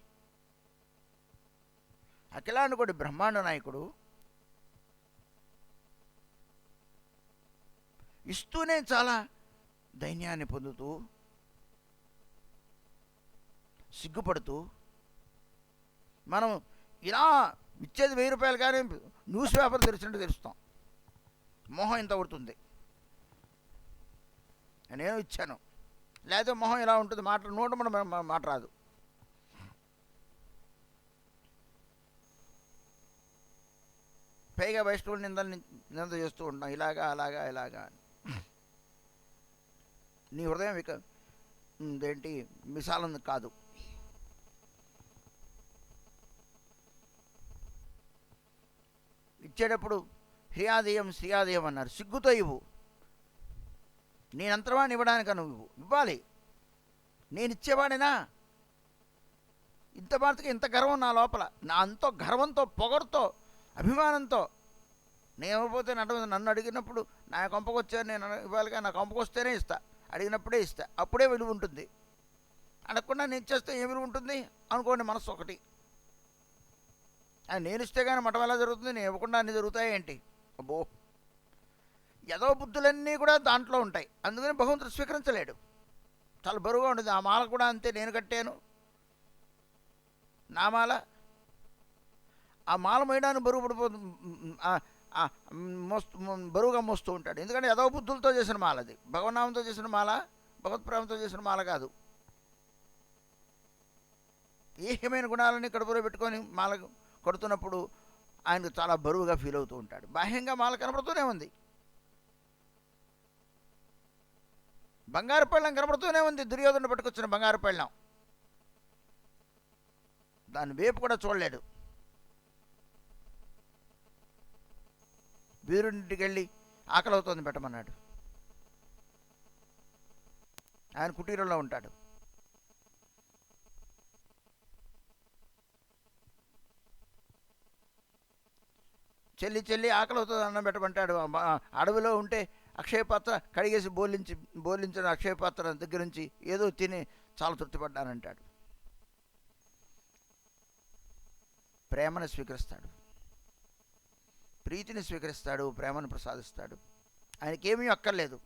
అఖిలాండకోటి బ్రహ్మాండ నాయకుడు ఇస్తూనే చాలా దైన్యాన్ని పొందుతూ సిగ్గుపడుతూ, మనం ఇలా ఇచ్చేది 1000 రూపాయలు కానీ న్యూస్ పేపర్ తెరిచినట్టు తెరుస్తాం. మొహం ఇంత పడుతుంది, నేను ఇచ్చాను, లేదా మొహం ఇలా ఉంటుంది, నోట మన మాట రాదు. పైగా వైష్ణవులు నింద చేస్తూ ఉంటాం, ఇలాగా అలాగా ఇలాగా అని. నీ హృదయం ఏంటి విశాలం కాదు. ఇచ్చేటప్పుడు శ్రీయాదేయం అన్నారు. సిగ్గుతో ఇవ్వు. నేనంతరవాణి ఇవ్వడానిక నువ్వు ఇవ్వాలి. నేను ఇచ్చేవాడినా? ఇంత మాటకి ఇంత గర్వం నా లోపల, నా అంతో గర్వంతో, పొగరుతో, అభిమానంతో నేను ఇవ్వకపోతే నన్ను అడిగినప్పుడు నా కొంపకు వచ్చాను, నేను ఇవ్వాలిగా, నా కొంపకు వస్తేనే ఇస్తా, అడిగినప్పుడే ఇస్తా, అప్పుడే విలువ ఉంటుంది. అడగకుండా నేను ఇచ్చేస్తే ఏ విలువ ఉంటుంది అనుకోండి మనసు ఒకటి. నేను ఇస్తే కానీ మఠం ఎలా జరుగుతుంది, నేను ఇవ్వకుండా అన్నీ జరుగుతాయి ఏంటి? అబ్బో, ఏదో బుద్ధులన్నీ కూడా దాంట్లో ఉంటాయి. అందుకని భగవంతుడు స్వీకరించలేడు, చాలా బరువుగా ఉంటుంది. ఆ మాల కూడా అంతే, నేను కట్టాను నా మాల. ఆ మాల మోయడానికి బరువుగా మోస్తూ ఉంటాడు. ఎందుకంటే ఏదో బుద్ధులతో చేసిన మాల అది, భగవన్నామంతో చేసిన మాల, భగవత్ప్రేమతో చేసిన మాల కాదు. ఏహమైన గుణాలని కడుపులో పెట్టుకొని మాల కొడుతున్నప్పుడు ఆయనకు చాలా బరువుగా ఫీల్ అవుతూ ఉంటాడు. బాహ్యంగా మాల కనబడుతూనే ఉంది, బంగారు పళ్ళం కనబడుతూనే ఉంది. దుర్యోధను పట్టుకొచ్చిన బంగారు పళ్ళం, దాని వేపు కూడా చూడలేడు. వీరుడింటికి వెళ్ళి ఆకలి అవుతోంది పెట్టమన్నాడు. ఆయన కుటీరంలో ఉంటాడు. చెల్లి ఆకలి అవుతుంది అన్నం పెట్టమంటాడు. అడవిలో ఉంటే అక్షయపాత్ర కడిగేసి బోలించిన అక్షయపాత్ర దగ్గర నుంచి ఏదో తిని చాలా తృప్తిపడ్డానంటాడు. ప్రేమను స్వీకరిస్తాడు, ప్రీతిని స్వీకరిస్తాడు, ప్రేమను ప్రసాదిస్తాడు. ఆయనకేమీ అక్కర్లేదు.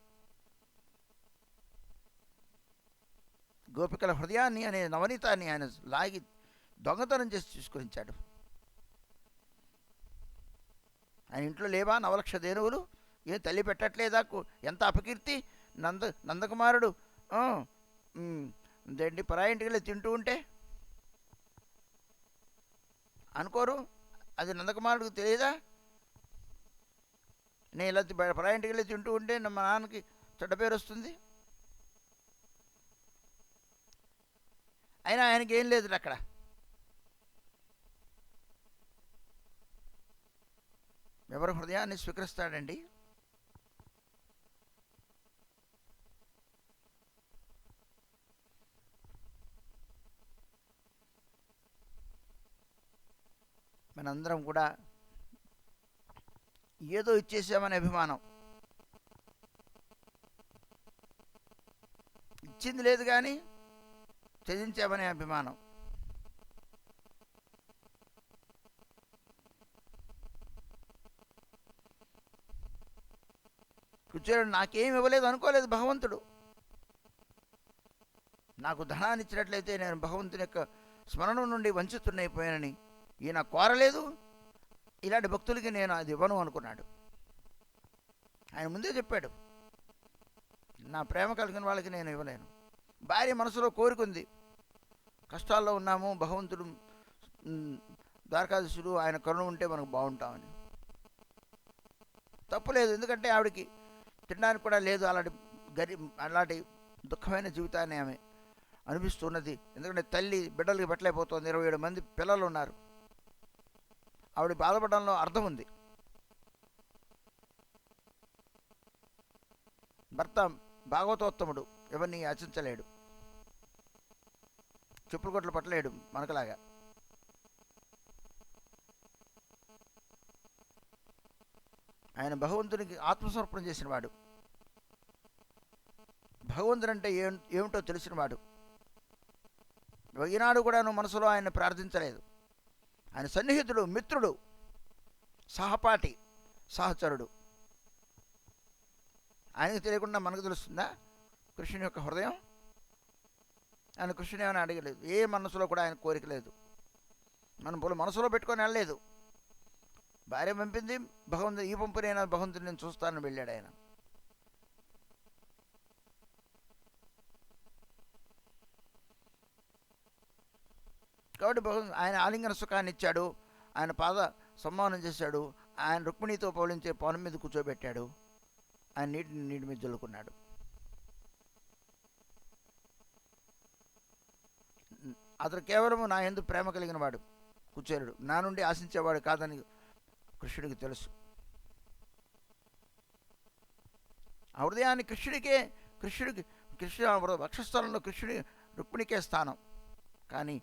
గోపికల హృదయాన్ని అనే నవనీతాన్ని ఆయన లాగి దొంగతనం చేసి తీసుకురించాడు. ఆయన ఇంట్లో లేవా నవలక్ష దేనువులు? ఏ తల్లి పెట్టట్లేదా? ఎంత అపకీర్తి! నందకుమారుడు ఏంటి పరాయింటికి వెళ్ళి తింటూ ఉంటే అనుకోరు? అది నందకుమారుడికి తెలియదా? నేను ఇలా పరాయింటికి వెళ్ళి తింటూ ఉంటే మా నాన్నకి చెడ్డ పేరు వస్తుంది. అయినా ఆయనకి ఏం లేదు అక్కడ. ఎవరి హృదయాన్ని స్వీకరిస్తాడండి? మనందరం కూడా ఏదో ఇచ్చేసామనే అభిమానం, ఇచ్చింది లేదు కానీ త్యజించామనే అభిమానం. కూర్చోడు నాకేం ఇవ్వలేదు అనుకోలేదు భగవంతుడు. నాకు ధనాన్ని ఇచ్చినట్లయితే నేను భగవంతుని యొక్క స్మరణం నుండి వంచితున్నైపోయానని ఈయన కోరలేదు. ఇలాంటి భక్తులకి నేను అది ఇవ్వను అనుకున్నాడు. ఆయన ముందే చెప్పాడు, నా ప్రేమ కలిగిన వాళ్ళకి నేను ఇవ్వలేను. భార్య మనసులో కోరుకుంది, కష్టాల్లో ఉన్నాము, భగవంతుడు ద్వారకాధీశుడు ఆయన కరుణ ఉంటే మనకు బాగుంటామని. తప్పులేదు, ఎందుకంటే ఆవిడికి తినడానికి కూడా లేదు. అలాంటి దుఃఖమైన జీవితాన్ని ఆమె అనిపిస్తున్నది. ఎందుకంటే తల్లి బిడ్డలకి పెట్టలేకపోతుంది. 27 మంది పిల్లలు ఉన్నారు. ఆవిడ బాధపడడంలో అర్థం ఉంది. భర్త భాగవతోత్తముడు, ఎవరిని యాచించలేడు, చెప్పులు కొట్లు పట్టలేడు మనకులాగా. ఆయన భగవంతునికి ఆత్మసమర్పణ చేసినవాడు, భగవంతుడంటే ఏమిటో తెలిసినవాడు. ఈనాడు కూడా మనసులో ఆయన ప్రార్థించలేదు. ఆయన సన్నిహితుడు, మిత్రుడు, సహపాఠి, సహచరుడు. ఆయనకు తెలియకుండా మనకు తెలుస్తుందా కృష్ణుని యొక్క హృదయం? ఆయన కృష్ణుని ఏమైనా అడగలేదు. ఏ మనసులో కూడా ఆయన కోరిక లేదు. మనం మనసులో పెట్టుకొని వెళ్ళలేదు. భార్య పంపింది, భగవంతుడు ఈ పంపునైనా భగవంతుడు నేను చూస్తానని వెళ్ళాడు ఆయన. కాబట్టి ఆయన ఆలింగన సుఖాన్ని ఇచ్చాడు. ఆయన పాద సమ్మానం చేశాడు. ఆయన రుక్మిణితో పౌలించే పవనం మీద కూర్చోబెట్టాడు. ఆయన నీటి మీద జల్లుకున్నాడు. అతను కేవలము నా యందు ప్రేమ కలిగిన వాడు, కుచేరుడు, నా నుండి ఆశించేవాడు కాదని కృష్ణుడికి తెలుసు. ఆ హృదయాన్ని కృష్ణుడి వక్షస్థలంలో కృష్ణుడి రుక్మిణికే స్థానం. కానీ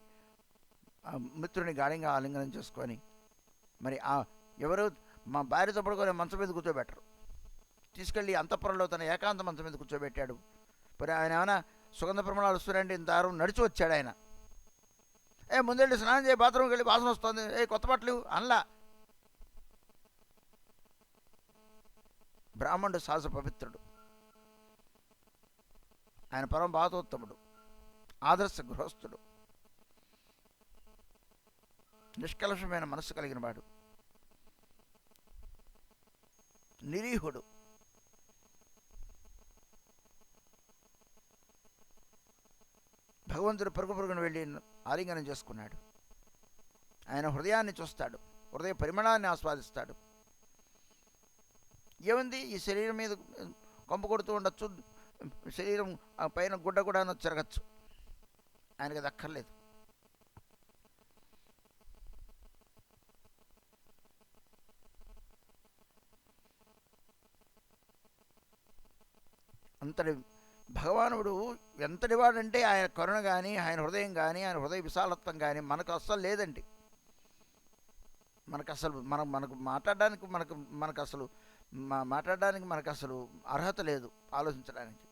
ఆ మిత్రుని గాఢంగా ఆలింగనం చేసుకొని మరి ఎవరు మా భార్యతో పడుకొని మంచం మీద కూర్చోబెట్టరు. తీసుకెళ్ళి అంతఃపురంలో తన ఏకాంత మంచం మీద కూర్చోబెట్టాడు. మరి ఆయన ఏమైనా సుగంధ ప్రమాణాలు వస్తున్నాయండి, దారం నడిచి వచ్చాడు ఆయన. ముందెళ్ళి స్నానం చేయి, బాత్రూమ్కి వెళ్ళి వాసన వస్తుంది, కొత్త బట్టలు అనలా. బ్రాహ్మణుడు సహజ పవిత్రుడు, ఆయన పరమ భాగవతోత్తముడు, ఆదర్శ గృహస్థుడు, నిష్కలషమైన మనస్సు కలిగిన వాడు, నిరీహుడు. భగవంతుడు పరుగున వెళ్ళి ఆలింగనం చేసుకున్నాడు. ఆయన హృదయాన్ని చూస్తాడు, హృదయ పరిమళాన్ని ఆస్వాదిస్తాడు. ఏముంది, ఈ శరీరం మీద కొంపు కొడుతూ ఉండొచ్చు, శరీరం పైన గుడ్డ కూడా చెరగచ్చు, ఆయనకి అది అక్కర్లేదు. అంతటి భగవానుడు ఎంతటి వాడంటే ఆయన కరుణ కానీ, ఆయన హృదయం కానీ, ఆయన హృదయ విశాలత్వం కానీ మనకు అస్సలు లేదండి. మనకు మాట్లాడడానికి మనకు అసలు అర్హత లేదు, ఆలోచించడానికి.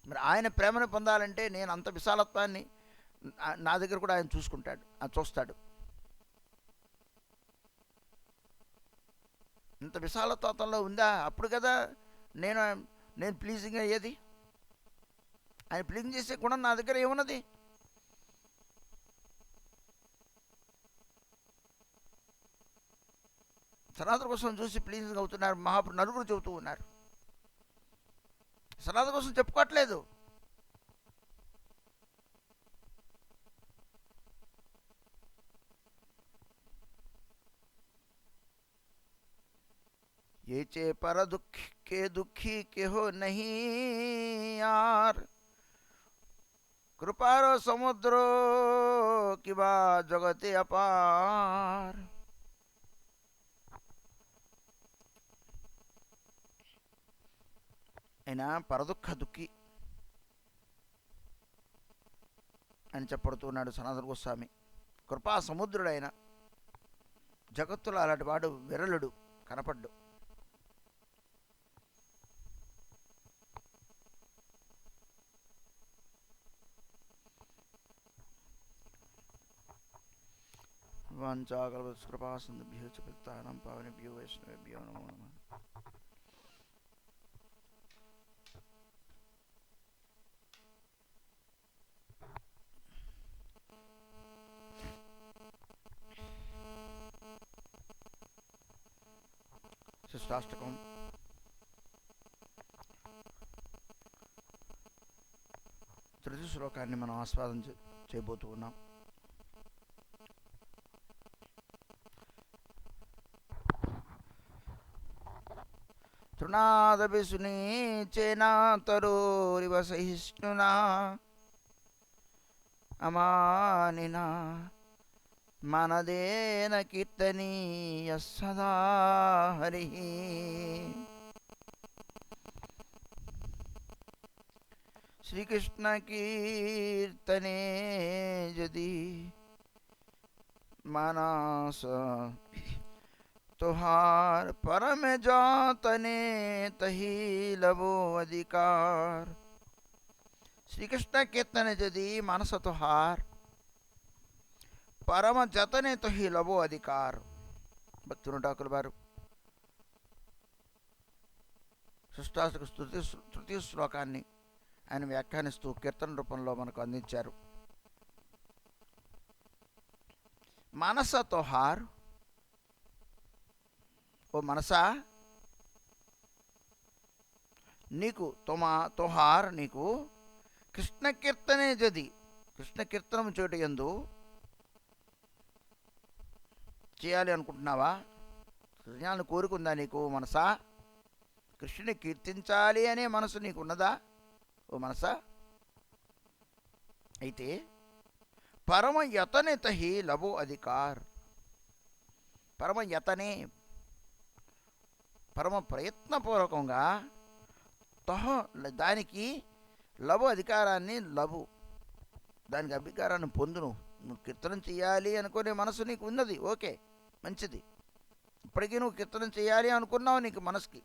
మరి ఆయన ప్రేమను పొందాలంటే నేను అంత విశాలత్వాన్ని నా దగ్గర కూడా ఆయన చూస్తాడు. ఇంత విశాలత్వంలో ఉందా? అప్పుడు కదా నేను ప్లీజింగ్ అయ్యేది. ఆయన ప్లీజ్ చేసే గుణం నా దగ్గర ఏమున్నది? సనాతన కోసం చూసి ప్లీజ్ అవుతున్నారు మహాప్రభు నలుగురు చెబుతూ ఉన్నారు. సనాతన కోసం చెప్పుకోవట్లేదు. ये चे पर दुखी के हो नहीं यार, कृपारो समुद्रो की बा जगते अपार. ఆయన పరదుఃఖ దుఃఖి అని చెప్పడుతున్నాడు సనాతన గోస్వామి. కృపా సముద్రుడైన, జగత్తులో అలాంటి వాడు విరలుడు, కనపడ్డు. వాంఛాకల్పతరుభ్యో చ పతితానాం పావనేభ్యో వైష్ణవేభ్యో నమో నమః. శిష్టాష్టకం తృతీయ శ్లోకాన్ని మనం ఆస్వాదన చేయబోతూ ఉన్నాం. తృణాదపి సునీచేనా తరోరివ సహిష్ణునా అమానినా మనదేన కీర్తనీయ సదా హరి. శ్రీకృష్ణ కీర్తనే యది మానస तुहार परम जातने तही लबो अधिकार. श्रीकृष्ण कीर्तन यदि मानस तुहार परम जतने तही लबो अधिकार. భక్తుని ఠాకుల వారు షష్టాష్టక తృతీయ శ్లోకాన్ని ఆయన వ్యాఖ్యానిస్తూ కీర్తన రూపంలో మనకు అందించారు. మానస తోహార్, ఓ మనసా, నీకు తోహార్ నీకు కృష్ణ కీర్తనే జది, కృష్ణ కీర్తనం చోటు యందు చేయాలి అనుకుంటున్నావా? కృష్ణాన్ని కోరుకుందా నీకు మనసా? కృష్ణుని కీర్తించాలి అనే మనసు నీకు ఉన్నదా ఓ మనసా? అయితే పరమ యతనే తహి లభో అధికార్. పరమ యతనే, పరమ ప్రయత్నపూర్వకంగా దానికి లభు అధికారాన్ని దానికి అధికారాన్ని పొందును. నువ్వు కీర్తనం చేయాలి అనుకునే మనసు నీకు ఉన్నది, ఓకే, మంచిది. ఇప్పటికీ నువ్వు కీర్తనం చేయాలి అనుకున్నావు నీకు మనసుకి.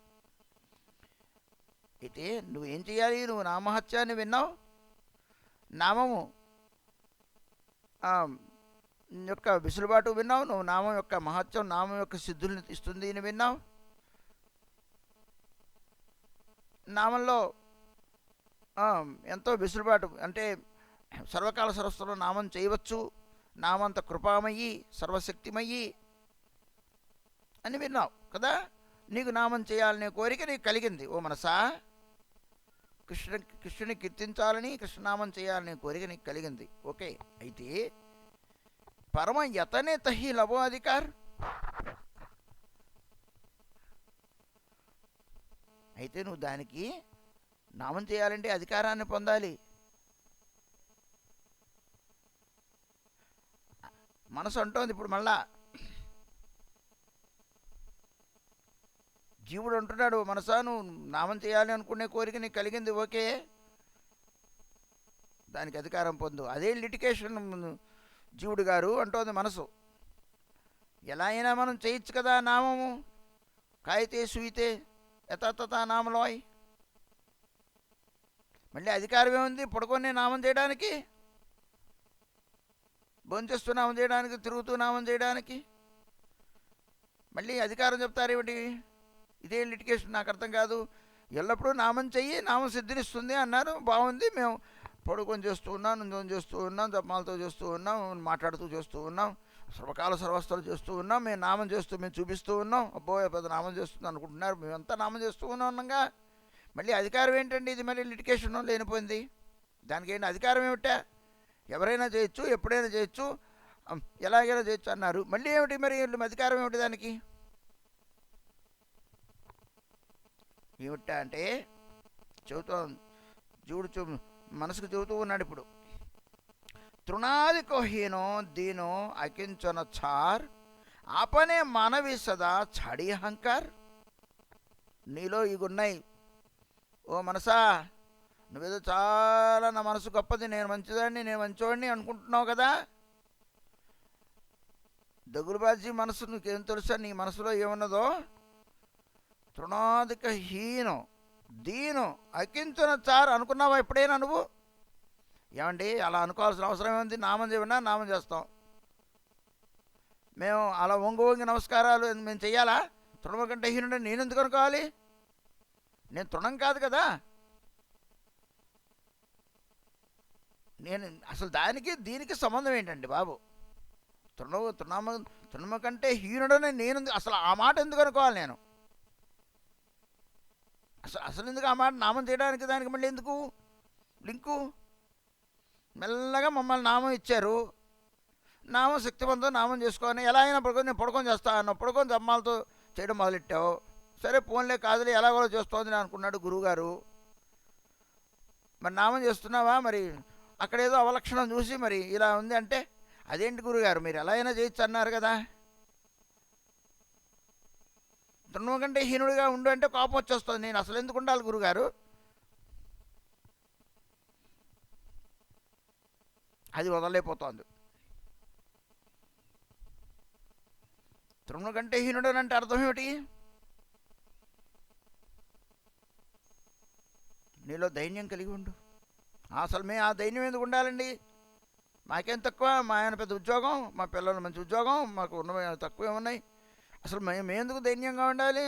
అయితే నువ్వేం చేయాలి? నువ్వు నామహత్యాన్ని విన్నావు, నామము యొక్క విసులుబాటు విన్నావు, నువ్వు నామం యొక్క మహత్యం, నామం యొక్క సిద్ధుల్ని ఇస్తుంది అని విన్నావు. నామంలో ఎంతో వెసులుబాటు, అంటే సర్వకాల సర్వస్థలో నామం చేయవచ్చు, నామంత కృపామయ్యి సర్వశక్తిమయ్యి అని విన్నావు కదా. నీకు నామం చేయాలనే కోరిక నీకు కలిగింది ఓ మనసా. కృష్ణుని కీర్తించాలని, కృష్ణనామం చేయాలనే కోరిక నీకు కలిగింది, ఓకే. అయితే పరమ యతనే తహి లభో అధికార్. అయితే నువ్వు దానికి నామం చేయాలంటే అధికారాన్ని పొందాలి. మనసు అంటోంది ఇప్పుడు మళ్ళా, జీవుడు అంటున్నాడు, మనసా నువ్వు నామం చేయాలి అనుకునే కోరిక నీకు కలిగింది, ఓకే, దానికి అధికారం పొందు. అదే లిటికేషన్ జీవుడు గారు అంటోంది మనసు. ఎలా అయినా మనం చేయొచ్చు కదా నామము, కాయితే సుయితే యథాతథ నామలోయ్. మళ్ళీ అధికారం ఏముంది పడుకొని నామం చేయడానికి, భోంచేస్తూ నామం చేయడానికి, తిరుగుతూ నామం చేయడానికి? మళ్ళీ అధికారం చెప్తారేమిటి? ఇదే లిటికేషన్ నాకు అర్థం కాదు. ఎల్లప్పుడూ నామం చెయ్యి, నామం సిద్ధినిస్తుంది అన్నారు, బాగుంది, మేము పడుకొని చేస్తూ ఉన్నాం, నుంచొని చేస్తూ ఉన్నాం, జపాలతో చేస్తూ ఉన్నాం, మాట్లాడుతూ చేస్తూ ఉన్నాం, సర్వకాల సర్వస్థలు చేస్తూ ఉన్నాం, మేము నామం చేస్తూ మేము చూపిస్తూ ఉన్నాం. అబ్బో పెద్ద నామం చేస్తుంది అనుకుంటున్నారు, మేమంతా నామం చేస్తూ ఉన్నాగా. మళ్ళీ అధికారం ఏంటండి? ఇది మళ్ళీ లిటికేషన్ లేనిపోయింది. దానికి ఏంటి అధికారం ఏమిటా? ఎవరైనా చేయొచ్చు, ఎప్పుడైనా చేయొచ్చు, ఎలాగైనా చేయొచ్చు అన్నారు. మళ్ళీ ఏమిటి మరి అధికారం ఏమిటి దానికి? ఏమిటా అంటే చెబుతాం, చూడు మనసుకు చెబుతూ ఉన్నాడు ఇప్పుడు. తృణాదికో హీనో దీనో అకించన చార్ ఆపనే మానవి సదా చాడి అహంకార్. నీలో ఇగున్నాయి ఓ మనసా, నువ్వేదో చాలా నా మనసు గొప్పది, నేను మంచిదాన్ని, నేను మంచివాడిని అనుకుంటున్నావు కదా. దగులుబాజీ మనసు నీకేం తెలుసా? నీ మనసులో ఏమున్నదో? తృణాదిక హీనం దీనం అకించన చార్ అనుకున్నావా ఎప్పుడైనా నువ్వు? ఏమండి అలా అనుకోవాల్సిన అవసరం ఏముంది? నామం చేయమన్నా నామం చేస్తాం. మేము అలా వంగి నమస్కారాలు మేము చెయ్యాలా? తృణమ కంటే హీనుడు నేను ఎందుకు అనుకోవాలి? నేను తృణం కాదు కదా. నేను అసలు దానికి దీనికి సంబంధం ఏంటండి బాబు? తృణమ కంటే హీనుడని నేను అసలు ఆ మాట ఎందుకు అనుకోవాలి? నేను అసలు ఎందుకు ఆ మాట నామం చేయడానికి? దానికి మళ్ళీ ఎందుకు లింకు? మెల్లగా మమ్మల్ని నామం ఇచ్చారు, నామం శక్తివంతం, నామం చేసుకోని ఎలా అయినా పడుకొని నేను పడుకొని చేస్తాను, పడుకొని జమ్మాలతో చేయడం మొదలెట్టావు. సరే ఫోన్లే కాదులే ఎలాగో చేస్తోంది అని అనుకున్నాడు గురువుగారు. మరి నామం చేస్తున్నావా? మరి అక్కడేదో అవలక్షణం చూసి మరి ఇలా ఉంది అంటే అదేంటి గురుగారు మీరు ఎలా అయినా చేయొచ్చు అన్నారు కదా. తృణం కంటే హీనుడిగా ఉండు అంటే కోపం వచ్చేస్తుంది. నేను అసలు ఎందుకు ఉండాలి గురుగారు? అది వదలైపోతుంది. తృణం కంటే హీనుడు అంటే అర్థం ఏమిటి? నీలో ధైర్యం కలిగి ఉండు. అసలు మేము ఆ ధైర్యం ఎందుకు ఉండాలండి? మాకేం తక్కువ? మా ఆయన పెద్ద ఉద్యోగం, మా పిల్లలు మంచి ఉద్యోగం, మాకు ఉన్న తక్కువే ఉన్నాయి. అసలు మేము ఎందుకు ధైర్యంగా ఉండాలి?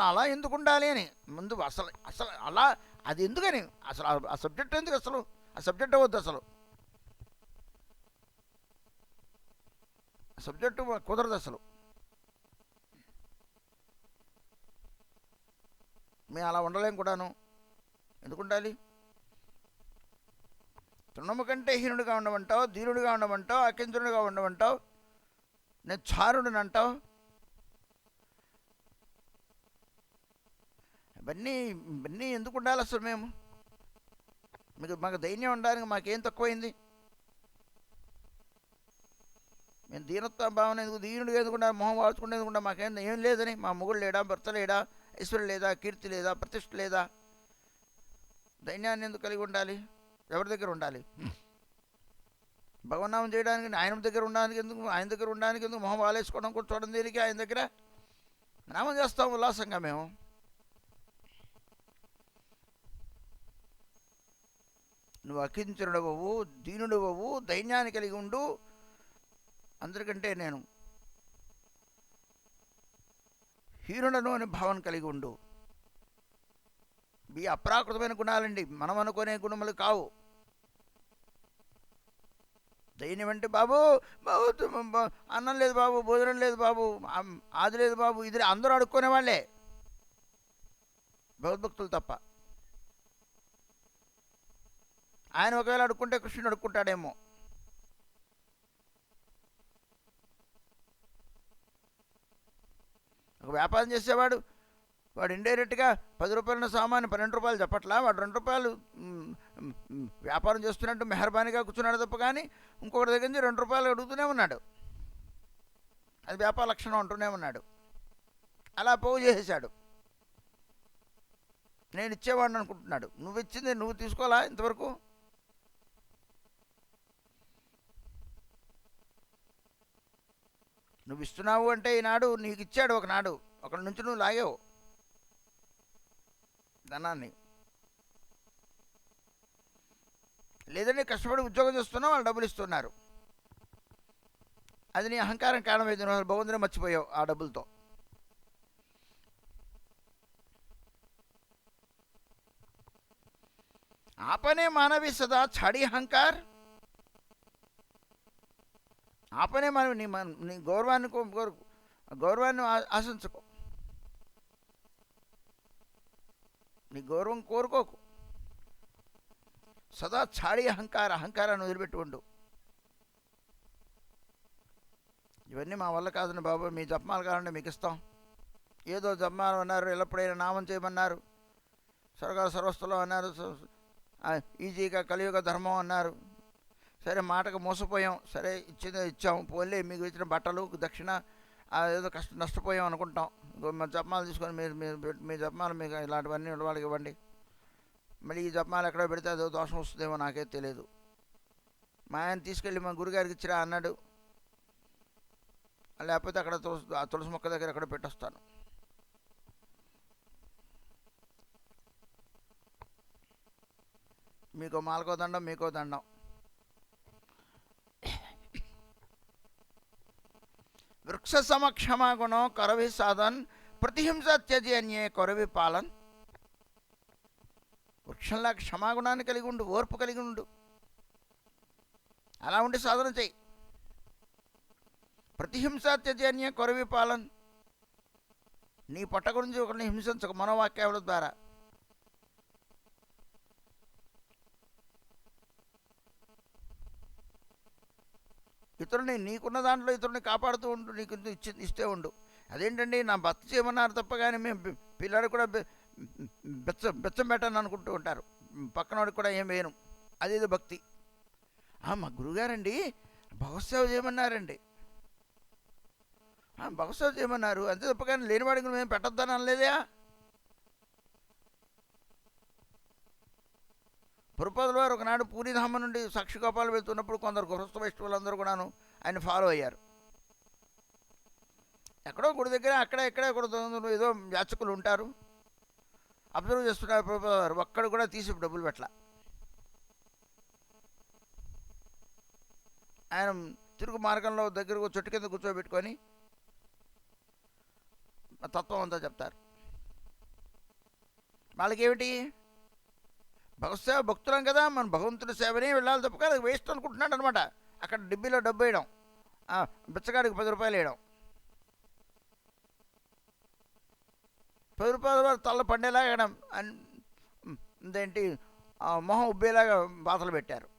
అలా ఎందుకు ఉండాలి అని ముందు అసలు అలా అది ఎందుకని అసలు ఆ సబ్జెక్ట్ ఎందుకు? అసలు ఆ సబ్జెక్ట్ అవ్వద్దు. అసలు సబ్జెక్టు కుదరదు. అసలు మేము అలా ఉండలేం కూడాను. ఎందుకు ఉండాలి? తృణము కంటే హీనుడిగా ఉండమంటావు, దీనుడిగా ఉండమంటావు, అకించుడిగా ఉండమంటావు, నేను చారుడిని అంటావు. ఇవన్నీ ఎందుకు ఉండాలి అసలు? మాకు ధైర్యం ఉండడానికి మాకేం తక్కువైంది? మేము దీనత్వ భావన ఎందుకు, దీనుడిగా ఎందుకుంటా, మొహం వాల్చుకుంటే ఎందుకుంటా? ఏం లేదని. మా మొగుడు లేడా, భర్త లేడా, ఐశ్వర్యం లేదా, కీర్తి లేదా, ప్రతిష్ఠ లేదా? ధైర్యాన్ని ఎందుకు కలిగి ఉండాలి? ఎవరి దగ్గర ఉండాలి? భగవన్నామం చేయడానికి ఆయన దగ్గర ఉండడానికి ఎందుకు? ఆయన దగ్గర ఉండడానికి ఎందుకు? మొహం వాలేసుకోవడం కూడా చూడడం దేనికి? ఆయన దగ్గర నామం చేస్తాం ఉల్లాసంగా మేము. నువ్వు అకించనుడవవు, దీనుడవవు, ధైర్యాన్ని కలిగి ఉండు. అందరికంటే నేను హీనుడను అనే భావన కలిగి ఉండు. ఇవి అప్రాకృతమైన గుణాలండి, మనం అనుకునే గుణములు కావు. ధైర్యం అంటే బాబు అన్నం లేదు బాబు, భోజనం లేదు బాబు, అది లేదు బాబు, ఇది అందరూ అడుక్కునే వాళ్ళే, భగవద్భక్తులు తప్ప. ఆయన ఒకవేళ అడుక్కుంటే కృష్ణుడు అడుక్కుంటాడేమో. ఒక వ్యాపారం చేసేవాడు, వాడు ఇండైరెక్ట్గా 10 రూపాయల సామాను 12 రూపాయలు చెప్పట్లా, వాడు 2 రూపాయలు వ్యాపారం చేస్తున్నట్టు మెహర్బానీగా కూర్చున్నాడు తప్ప. కానీ ఇంకొకటి దగ్గర నుంచి 2 రూపాయలు అడుగుతూనే ఉన్నాడు. అది వ్యాపార లక్షణం అంటూనే ఉన్నాడు. అలా పోగు చేసేసాడు. నేను ఇచ్చేవాడిని అనుకుంటున్నాడు. నువ్వు ఇచ్చింది నువ్వు తీసుకోవాలా ఇంతవరకు? నువ్వు ఇస్తున్నావు అంటే ఈనాడు నీకు ఇచ్చాడు ఒకనాడు, ఒకరి నుంచి నువ్వు లాగావు ధనాన్ని. లేదంటే కష్టపడి ఉద్యోగం చేస్తున్నావు, వాళ్ళు డబ్బులు ఇస్తున్నారు, అది నీ అహంకారం కారణమైంది. నువ్వు భగవంతునే మర్చిపోయావు ఆ డబ్బులతో. आपने मानवी सदा छाड़ी अहंकार, आपने మానవి నీ గౌరవాన్ని గౌరవాన్ని ఆశించుకో, నీ గౌరవం కోరుకోకు. సదా ఛాడి అహంకారాన్ని వదిలిపెట్టి ఉండు. ఇవన్నీ మా వల్ల కాదని బాబు, మీ జపమాలు కావాలంటే మీకు ఇస్తాం. ఏదో జపమాలు అన్నారు, ఎల్లప్పుడైనా నామం చేయమన్నారు, స్వర్గాల సర్వస్థలో అన్నారు, ఈజీగా కలియుగ ధర్మం అన్నారు. సరే మాటకు మోసపోయాం, సరే ఇచ్చిందో ఇచ్చాము, పోలే మీకు ఇచ్చిన బట్టలు దక్షిణ ఏదో నష్టపోయాం అనుకుంటాం. మా జపమాలు తీసుకొని మీ జపమాలు మీకు ఇలాంటివన్నీ వాళ్ళకి ఇవ్వండి. మళ్ళీ ఈ జపమాలు ఎక్కడో పెడితే అదో దోషం వస్తుందేమో నాకే తెలియదు. మా ఆయన తీసుకెళ్ళి మా గురుగారికి ఇచ్చిరా అన్నాడు, లేకపోతే అక్కడ తులసి మొక్క దగ్గర ఎక్కడ పెట్టొస్తాను. మీకో మాలకో దండం, మీకో దండం. వృక్ష సమక్షమా గుణం కొరవి సాధన్, ప్రతిహింస త్యజి అన్యే కొరవి పాలన్. వృక్షంలా క్షమాగుణాన్ని కలిగి ఉండు, ఓర్పు కలిగి ఉండు, అలా ఉండి సాధన చెయ్యి. ప్రతిహింస త్యజి అన్యే కొరవి పాలన్. నీ పొట్ట గురించి ఒకరిని హింసించక మనోవాక్యాల ద్వారా. ఇతరుని నీకున్న దాంట్లో ఇతరుని కాపాడుతూ ఉండు, నీకు ఇస్తే ఉండు. అదేంటండి నా భర్త చేయమన్నారు తప్ప కానీ మేము పిల్లలు కూడా బెచ్చం పెట్టని అనుకుంటూ ఉంటారు, పక్కనోడికి కూడా ఏం వేయను. అదేదో భక్తి. మా గురుగారండి భగవత్సేవ చేయమన్నారండి, భగవత్సేవ చేయమన్నారు అంతే తప్ప కానీ లేనివాడికి మేము పెట్టొద్దని అనలేదా? ప్రభుపాదుల వారు ఒకనాడు పూరీధామ నుండి సాక్షిగోపాలు వెళ్తున్నప్పుడు కొందరు గృహస్థ వైష్ణవులందరూ కూడాను ఆయన ఫాలో అయ్యారు. ఎక్కడో గుడి దగ్గర అక్కడ ఏదో యాచకులు ఉంటారు, అబ్జర్వ్ చేస్తున్నారు ప్రభుపాదుల వారు. ఒక్కడు కూడా తీసి డబ్బులు పెట్టలా. ఆయన తిరుగు మార్గంలో దగ్గరకు చెట్టు కింద కూర్చోబెట్టుకొని తత్వం అంతా చెప్తారు. వాళ్ళకేమిటి, భగవత్సేవ భక్తులం కదా, మన భగవంతుడి సేవనే వెళ్ళాలి తప్ప అది వేస్ట్ అనుకుంటున్నాడు అనమాట. అక్కడ డిబ్బీలో డబ్బు వేయడం, బిచ్చగాడికి 10 రూపాయలు వేయడం. 10 రూపాయల వారు తల్ల పండేలాగా వేయడం, అదేంటి మొహం ఉబ్బేలాగా బాధలు పెట్టారు.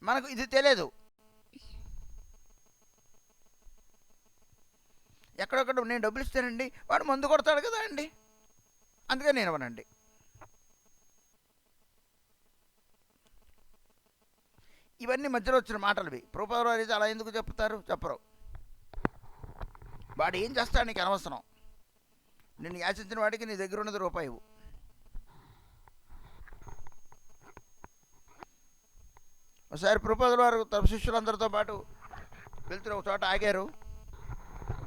మనకు ఇది తెలియదు. ఎక్కడొక్కడ నేను డబ్బులు ఇస్తానండి, వాడు మందు కొడతాడు కదా అండి, అందుకే నేను ఇవ్వనండి. ఇవన్నీ మధ్యలో వచ్చిన మాటలు ఇవి. ప్రభుపాదుల వారు అయితే అలా ఎందుకు చెప్తారు? చెప్పరు. వాడు ఏం చేస్తాడు నీకు అనవసరం. నిన్ను యాచించిన వాడికి నీ దగ్గర ఉన్నది రూపాయి ఇవ్వు. ఒకసారి ప్రభుపాదుల వారు తమ శిష్యులందరితో పాటు వెళ్తున్న ఒక చోట ఆగారు.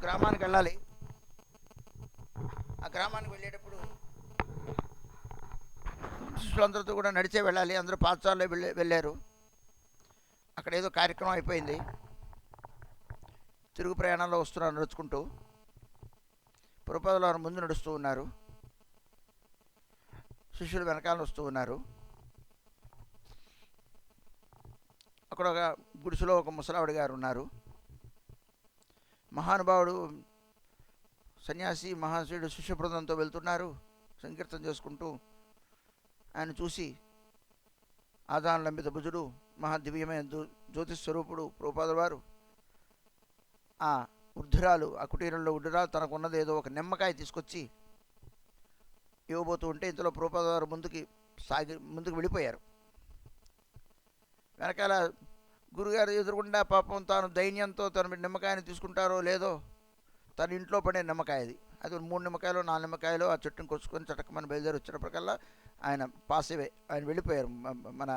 గ్రామానికి వెళ్ళాలి. ఆ గ్రామానికి వెళ్ళేటప్పుడు శిష్యులందరితో కూడా నడిచే వెళ్ళాలి. అందరూ పాఠశాలలో వెళ్ళారు. అక్కడ ఏదో కార్యక్రమం అయిపోయింది. తిరుగు ప్రయాణంలో వస్తున్నారు నడుచుకుంటూ. ప్రభుపాదుల వారు ముందు నడుస్తూ ఉన్నారు, శిష్యులు వెనకాల వస్తూ ఉన్నారు. అక్కడ ఒక గుడిసెలో ఒక ముసలావిడ గారు ఉన్నారు. మహానుభావుడు సన్యాసి మహాశయుడు శిష్య బృందంతో వెళ్తున్నారు, సంకీర్తన చేసుకుంటూ. ఆయన చూసి ఆదానలంబిత భుజుడు మహాదివ్యమైన జ్యోతిస్వరూపుడు ప్రభుపాదుల వారు ఆ వృద్ధురాలు, ఆ కుటీరంలో వృద్ధురాలు తనకున్నది ఏదో ఒక నిమ్మకాయ తీసుకొచ్చి ఇవ్వబోతూ ఉంటే ఇంతలో ప్రభుపాదుల వారు ముందుకు వెళ్ళిపోయారు. వెనకాల గురుగారు ఎదురుకుండా పాపం తాను దైన్యంతో తన నిమ్మకాయని తీసుకుంటారో లేదో, తన ఇంట్లో పడే నిమ్మకాయ అది 3 నిమ్మకాయలు 4 నిమ్మకాయలు ఆ చెట్టుని కొచ్చుకొని చటకమని బయలుదేరి వచ్చినప్పటికల్లా ఆయన పాసివే, ఆయన వెళ్ళిపోయారు. మన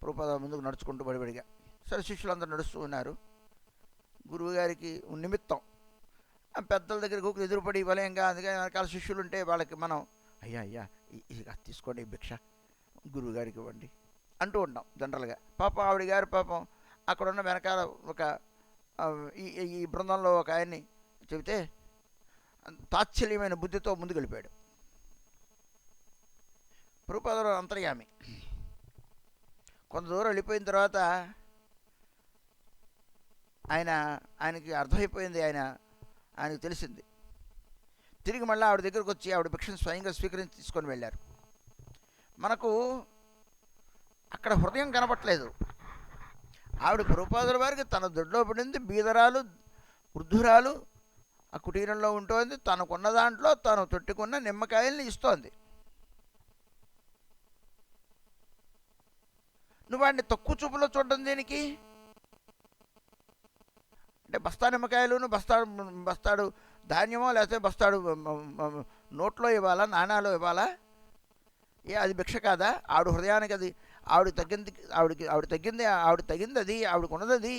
ప్రభుపాదుల ముందుకు నడుచుకుంటూ బడిబడిగా. సరే శిష్యులందరూ నడుస్తూ ఉన్నారు. గురువుగారికి నిమిత్తం పెద్దల దగ్గరికి ఎదురుపడి వలయంగా, అందుకని వెనకాల శిష్యులు ఉంటే వాళ్ళకి మనం అయ్యా ఇక తీసుకోండి భిక్ష గురువుగారికి ఇవ్వండి అంటూ ఉంటాం జనరల్గా. పాపం ఆవిడ గారు పాపం అక్కడున్న వెనకాల ఒక ఈ బృందంలో ఒక ఆయన్ని చెబితే తాత్సల్యమైన బుద్ధితో ముందుకు వెళ్ళిపోయాడు. ప్రభుపాదుల వారు అంతర్యామి. కొంత దూరం వెళ్ళిపోయిన తర్వాత ఆయనకి అర్థమైపోయింది, ఆయనకు తెలిసింది. తిరిగి మళ్ళీ ఆవిడ దగ్గరకు వచ్చి ఆవిడ భిక్షను స్వయంగా స్వీకరించి తీసుకొని వెళ్ళారు. మనకు అక్కడ హృదయం కనపట్లేదు. ఆవిడ ప్రభుపాదుల వారికి తన దొడ్లో పడింది, బీదరాలు వృద్ధురాలు ఆ కుటీరంలో ఉంటోంది, తనకున్న దాంట్లో తను తొట్టుకున్న నిమ్మకాయల్ని ఇస్తోంది. నువ్వు వాడిని తక్కువ చూపులో చూడడం దేనికి? అంటే బస్తా నిమ్మకాయలును బస్తాడు ధాన్యమో లేకపోతే బస్తాడు నోట్లో ఇవ్వాలా, నాణాలు ఇవ్వాలా? అది భిక్ష కాదా? ఆవిడ హృదయానికి అది ఆవిడ తగ్గింది అది, ఆవిడకున్నది అది.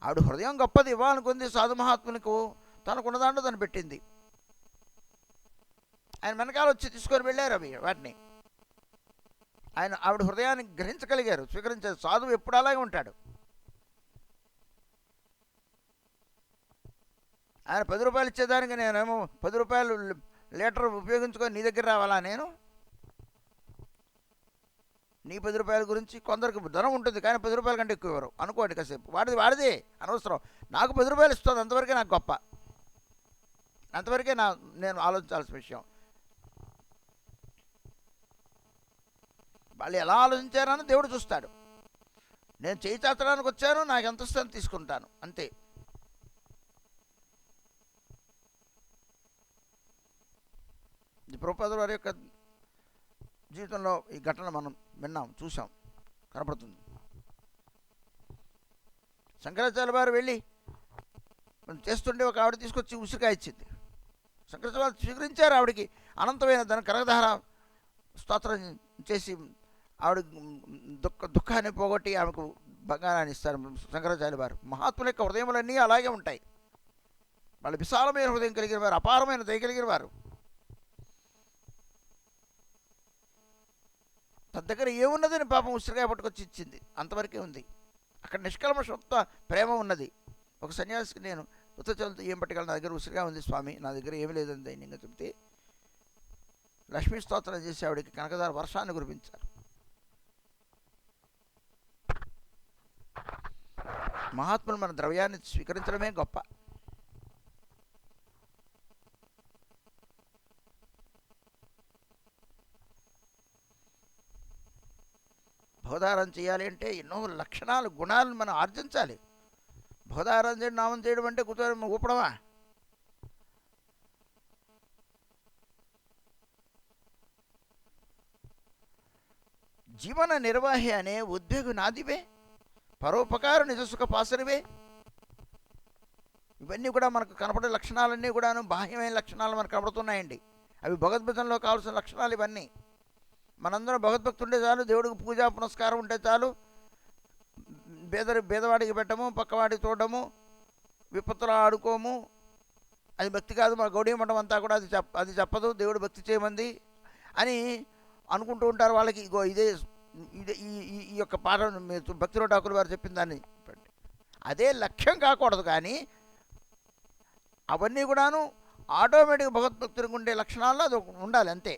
ఆవిడ హృదయం గొప్పది, ఇవ్వాలనుకుంది సాధు మహాత్ములకు, తనకున్న దాంట్లో తను పెట్టింది. ఆయన వెనకాల వచ్చి తీసుకొని వెళ్ళారు వాటిని. ఆవిడ హృదయాన్ని గ్రహించగలిగారు, స్వీకరించారు. సాధువు ఎప్పుడు అలాగే ఉంటాడు. ఆయన 10 రూపాయలు ఇచ్చేదానికి నేనేమో 10 రూపాయలు లీటర్ ఉపయోగించుకొని నీ దగ్గర రావాలా? నేను నీ 10 రూపాయల గురించి కొందరికి ధనం ఉంటుంది, కానీ 10 రూపాయల కంటే ఎక్కువ ఇవ్వరు అనుకోండి. కాసేపు వాడిదే అనవసరం. నాకు 10 రూపాయలు ఇస్తుంది, అంతవరకే నాకు గొప్ప, అంతవరకే నేను ఆలోచించాల్సిన విషయం. వాళ్ళు ఎలా ఆలోచించారని దేవుడు చూస్తాడు. నేను చేయి చాచడానికి వచ్చాను, నాకు ఎంత వస్తుందో తీసుకుంటాను, అంతే. ఇది ప్రభుపాదుల వారి యొక్క జీవితంలో ఈ ఘటన మనం విన్నాం, చూసాం, కనపడుతుంది. శంకరాచార్య వారు వెళ్ళి చేస్తుంటే ఒక ఆవిడ తీసుకొచ్చి ఉసిరికాయ ఇచ్చింది. శంకరాచార్య వారు స్వీకరించారు. ఆవిడకి అనంతమైన దాని కనకధార స్తోత్రం చేసి ఆవిడ దుఃఖాన్ని పోగొట్టి ఆమెకు బంగారాన్ని ఇస్తారు శంకరాచార్య వారు. మహాత్ముల యొక్క హృదయములన్నీ అలాగే ఉంటాయి. వాళ్ళు విశాలమైన హృదయం కలిగిన వారు, అపారమైన దయ కలిగిన వారు. తన దగ్గర ఏమున్నదని పాపం ఉసిరికాయ పట్టుకొచ్చి ఇచ్చింది, అంతవరకే ఉంది. అక్కడ నిష్కల్మషత్వ ప్రేమ ఉన్నది. ఒక సన్యాసికి నేను ఉత్తచలతో ఏం పట్టుకెళ్ళి, నా దగ్గర ఉసిరికాయ ఉంది స్వామి, నా దగ్గర ఏమి లేదని దైన్యంగా చెప్తే లక్ష్మీ స్తోత్రం చేసి ఆవిడకి కనకధార వర్షాన్ని కురిపించారు. మహాత్ములు మన ద్రవ్యాన్ని స్వీకరించడమే గొప్ప. బోధారం చేయాలి అంటే ఎన్నో లక్షణాలు, గుణాలను మనం ఆర్జించాలి. బోధారం చేయడం, నామం చేయడం అంటే కూర్చొని ఊపడమా? జీవన నిర్వాహి అనే ఉద్వేగు నాదివే, పరోపకారు నిజసుఖ పాసరివే. ఇవన్నీ కూడా మనకు కనపడే లక్షణాలన్నీ కూడాను బాహ్యమైన లక్షణాలు మనకు కనపడుతున్నాయండి. అవి భగవద్గీతంలో కావాల్సిన లక్షణాలు ఇవన్నీ. మనందరం భగవద్భక్తి ఉంటే చాలు, దేవుడికి పూజా పునస్కారం ఉంటే చాలు, బేదవాడికి పెట్టము, పక్కవాడికి చూడము, విపత్తులు ఆడుకోము, అది భక్తి కాదు. మన గౌడీ మఠం అంతా కూడా అది చెప్పదు, దేవుడు భక్తి చేయమంది అని అనుకుంటూ ఉంటారు. వాళ్ళకి ఇగో ఇదే ఈ యొక్క పాఠం భక్తిలో ఠాకూర్ వారు చెప్పిన దాన్ని అదే లక్ష్యం కాకూడదు. కానీ అవన్నీ కూడాను ఆటోమేటిక్గా భగవద్భక్తులకు ఉండే లక్షణాల్లో అది ఉండాలి, అంతే.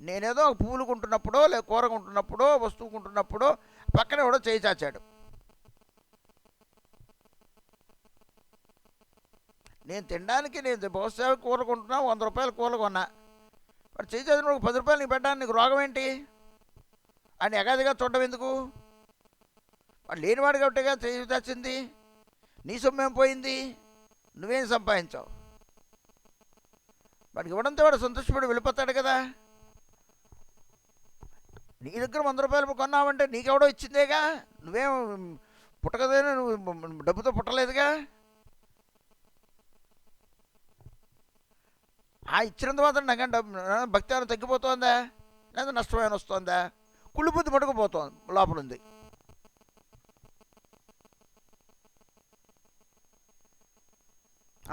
నేనేదో పువ్వులు కొంటున్నప్పుడో, లేదా కూర కొంటున్నప్పుడో, వస్తువు కొంటున్నప్పుడో పక్కనే కూడా చేయి చాచాడు. నేను తినడానికి బహుశా కూర కొంటున్నా, 100 రూపాయలు కూర కొన్నా, మరి చేయి చాచిన 10 రూపాయలు నీకు పెట్టడానికి నీకు రోగం ఏంటి అని ఎగాదిగా చూడడం ఎందుకు? వాడు లేనివాడు కాబట్టిగా చేయి చాచింది. నీ సొమ్మేం పోయింది, నువ్వేం సంపాదించావు? వాడికి ఇవ్వడంతో వాడు సంతోషపడి వెళ్ళిపోతాడు కదా. నీ దగ్గర 100 రూపాయలు కొన్నావంటే నీకెవడో ఇచ్చిందేగా, నువ్వేం పుట్టకదేనా, నువ్వు డబ్బుతో పుట్టలేదుగా. ఆ ఇచ్చినంత మాత్రం నాకంటే భక్తి ఏమైనా తగ్గిపోతుందా, లేదా నష్టమైన వస్తుందా? కుళ్ళు బుద్ధి పట్టుకుపోతుంది లోపలుంది.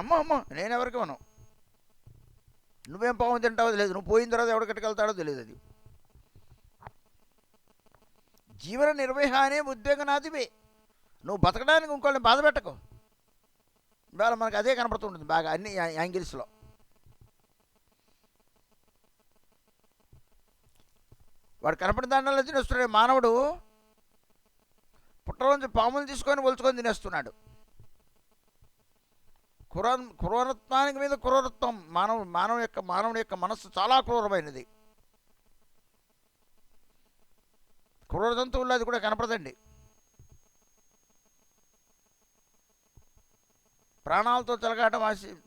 అమ్మ నేనెవరికి మనం, నువ్వేం పావం తింటావో తెలియదు, నువ్వు పోయిన తర్వాత ఎవడు కట్టుకెళ్తాడో తెలియదు. అది జీవన నిర్వహణ అనే ఉద్వేగనాదివే. నువ్వు బతకడానికి ఇంకోళ్ళని బాధ పెట్టకు. ఇవాళ మనకు అదే కనపడుతుంటుంది బాగా అన్ని యాంగిల్స్లో. వాడు కనపడిన దాంట్లో తినేస్తున్నాడు. మానవుడు పుట్టలోంచి పాములు తీసుకొని ఒలుచుకొని తినేస్తున్నాడు. క్రూరత్వానికి మీద క్రూరత్వం. మానవుని యొక్క మనస్సు చాలా క్రూరమైనది. క్రూర జంతువుల్లో అది కూడా కనపడదండి. ప్రాణాలతో చెలగాటం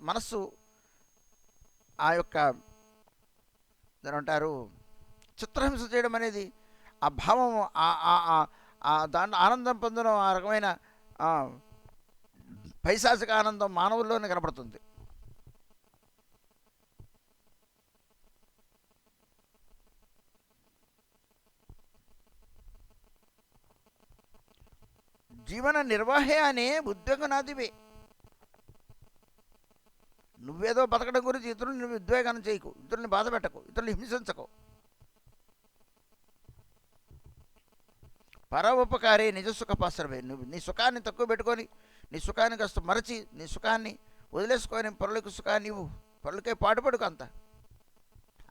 మనస్సు ఆ యొక్క ఏమంటారు చిత్రహింస చేయడం అనేది ఆ భావం దాంట్లో ఆనందం పొందడం, ఆ రకమైన పైశాచిక ఆనందం మానవుల్లోనే కనపడుతుంది. జీవన నిర్వహే అనే ఉద్వేగం నాదివే. నువ్వేదో బతకడం గురించి ఇతరులను నువ్వు ఉద్వేగాన్ని చేయకు, ఇతరుల్ని బాధ పెట్టకు, ఇతరుల్ని హింసించకు. పరోపకారే నిజసుఖపాశ్రమే. నువ్వు నీ సుఖాన్ని తక్కువ పెట్టుకొని, నీ సుఖాన్ని కాస్త మరచి, నీ సుఖాన్ని వదిలేసుకొని పరులకు సుఖాన్ని ఇవ్వు. పరులకే పాటుపడుకు అంత.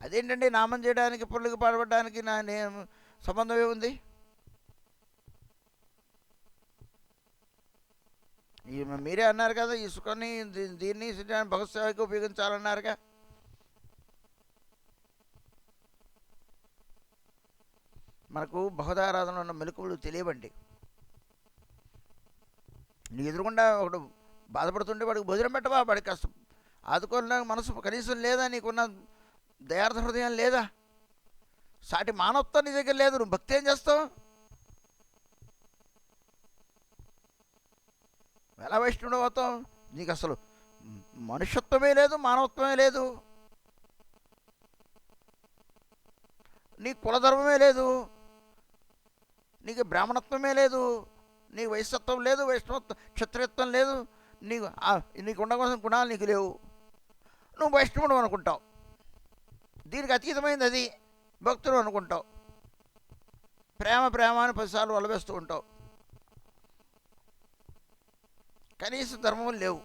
అదేంటండి నామం చేయడానికి పరులకు పాటుపడడానికి నేను సంబంధం ఏముంది? మీరే అన్నారు కదా, ఈ సుఖాన్ని దీన్ని భగవత్ సేవకి ఉపయోగించాలన్నారుగా. మనకు భగవదారాధనలో ఉన్న మెలకువలు తెలియవండి. నీ ఎదురుకుండా ఒకడు బాధపడుతుంటే వాడికి భోజనం పెట్టవా? వాడికి కాస్త ఆదుకోవాలన్నా మనసు కనీసం లేదా? నీకున్న దయార్థ హృదయం లేదా? సాటి మానవత్వం నీ దగ్గర లేదు. నువ్వు భక్తి ఏం చేస్తావు? ఎలా వైష్ణవుడు అవుతావు? నీకు అసలు మనుష్యత్వమే లేదు, మానవత్వమే లేదు, నీ కులధర్మమే లేదు, నీకు బ్రాహ్మణత్వమే లేదు, నీకు వైశ్యత్వం లేదు, వైష్ణవత్వం క్షత్రియత్వం లేదు, నీకు ఉండవలసిన గుణాలు నీకు లేవు. నువ్వు వైష్ణవుడు అనుకుంటావు. దీనికి అతీతమైంది అది భక్తుడు అనుకుంటావు. ప్రేమ అని 10 సార్లు వలవేస్తూ ఉంటావు. కనీస ధర్మం లేవు.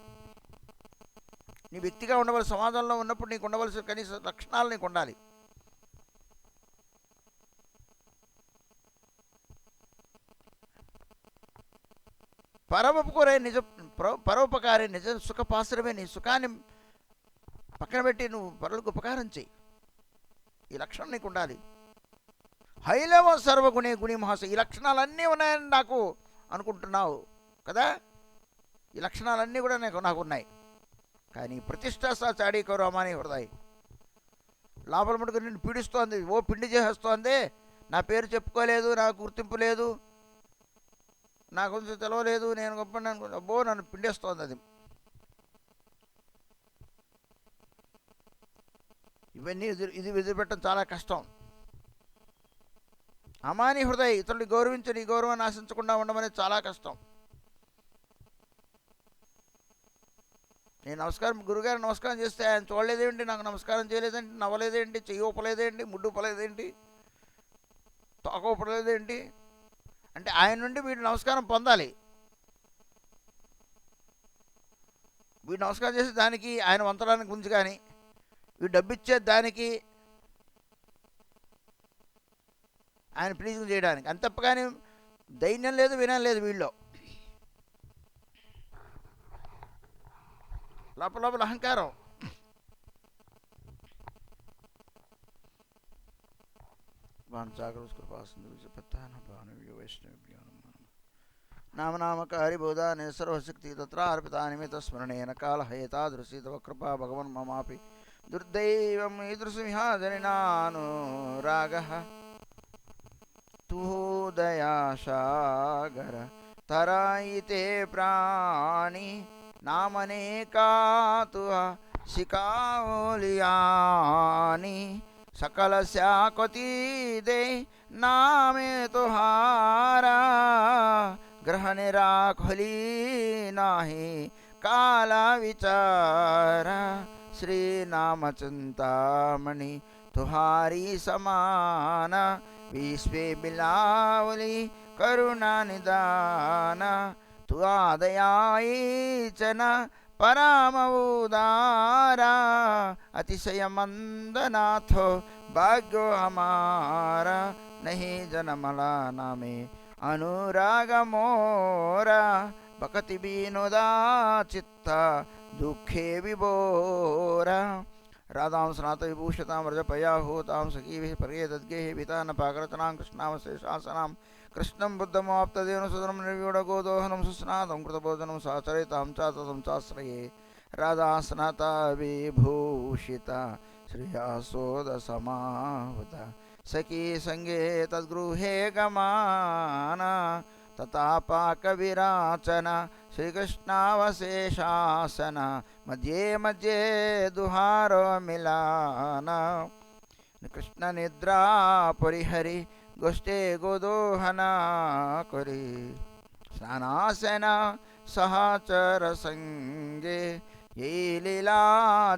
నీ వ్యక్తిగా ఉండవలసిన సమాజంలో ఉన్నప్పుడు నీకు ఉండవలసిన కనీస లక్షణాలు నీకు ఉండాలి. పరోపకారే నిజ సుఖపాశ్రమే. నీ సుఖాన్ని పక్కన పెట్టి నువ్వు పరులకు ఉపకారం చెయ్యి. ఈ లక్షణం నీకు ఉండాలి. హైలవ సర్వగుణే గుణి మహాస. ఈ లక్షణాలన్నీ ఉన్నాయని నాకు అనుకుంటున్నావు కదా. ఈ లక్షణాలన్నీ కూడా నాకు ఉన్నాయి. కానీ ప్రతిష్టాసా చాడీకో రామాని హృదయ. లోపల మటుకు నిన్ను పీడిస్తోంది, ఓ పిండి చేసేస్తోంది. నా పేరు చెప్పుకోలేదు, నాకు గుర్తింపు లేదు, నా గురించి తెలవలేదు, నేను గొప్ప అబ్బో నన్ను పిండేస్తోంది అది. ఇవన్నీ ఇది వదిలిపెట్టడం చాలా కష్టం. అమాని హృదయ. ఇతరుని గౌరవించి నీ గౌరవాన్ని ఆశించకుండా ఉండమనేది చాలా కష్టం. నేను గురుగారు నమస్కారం చేస్తే ఆయన చూడలేదేంటి, నాకు నమస్కారం చేయలేదేంటి, నవ్వలేదేంటి, చెయ్యి ఊపలేదేంటి, ముడ్డు ఊపలేదేంటి, తోక ఊపలేదేంటి అంటే ఆయన నుండి వీడు నమస్కారం పొందాలి. వీడు నమస్కారం చేసే దానికి ఆయన వంతడానికి గురించి కానీ, వీడు డబ్బిచ్చే దానికి ఆయన ప్లీజింగ్ చేయడానికి, అంత తప్ప కానీ దైన్యం లేదు, వినయం లేదు వీళ్ళలో. లోపల అహంకారం. నామనామకారి బోధానే సర్వశక్తి తత్ర అర్పితానిమిత స్మరణేన కాలహేతాదృశీ తవ కృపా భగవన్ మమాపి దుర్దైవం ఈదృశమిహాజనినానురాగః తుదయాసాగర తరాయితే ప్రాణి నామనేకాతుః शिकाओलियानी सकल स्याकती दे नामे तुहारा ग्रह निराखली नाही काला विचारा श्री नाम चिंतामणि तुहारी समान विश्वे बिलावली करुणा निदान तु आदयाई चना परामउदारा अतिशय मंदनाथो भाग्यो हमारा नहीं जनमला नामे अनुराग मोरा भक्ति विनोदा चित्ता दुखे विभोरा राधां स्नात विभूषतां व्रजपया होतां सखीभिः पर्येतद्गेः वितानपाकरचनां कृष्णावशेषासनां कृष्णं बुद्धमाप्तदेवं सुतरां निर्व्यूढगोदोहनं सुस्नातं कृतभोजनं साचरितां च ततं चाश्रये राधा स्नाता विभूषिता श्रियासोदसमाहुता सखी संगे तद्गृहे गमाना तथा पाकविराचन श्रीकृष्णावशेषासन मध्ये मध्ये दुहारो मिलाना कृष्ण निद्रा परिहरि गोष्ठे गोदोहना करी स्नानासन सहचर संगे ये लीला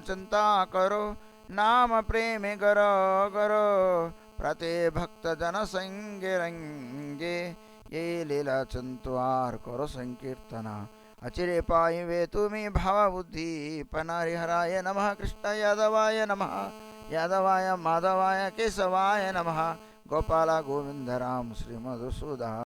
चिंता करो नाम प्रेम करो करो प्रते भक्त जन संगे रंगे ये लीला चंतुआर करो संकीर्तना अचिरे पाइवे तुम्हें भाव बुद्धि पनारिहराय नमः कृष्ण यादवाय नमः यादवाय माधवाय केशवाय नमः गोपाल गोविंद राम श्री मधुसूदन।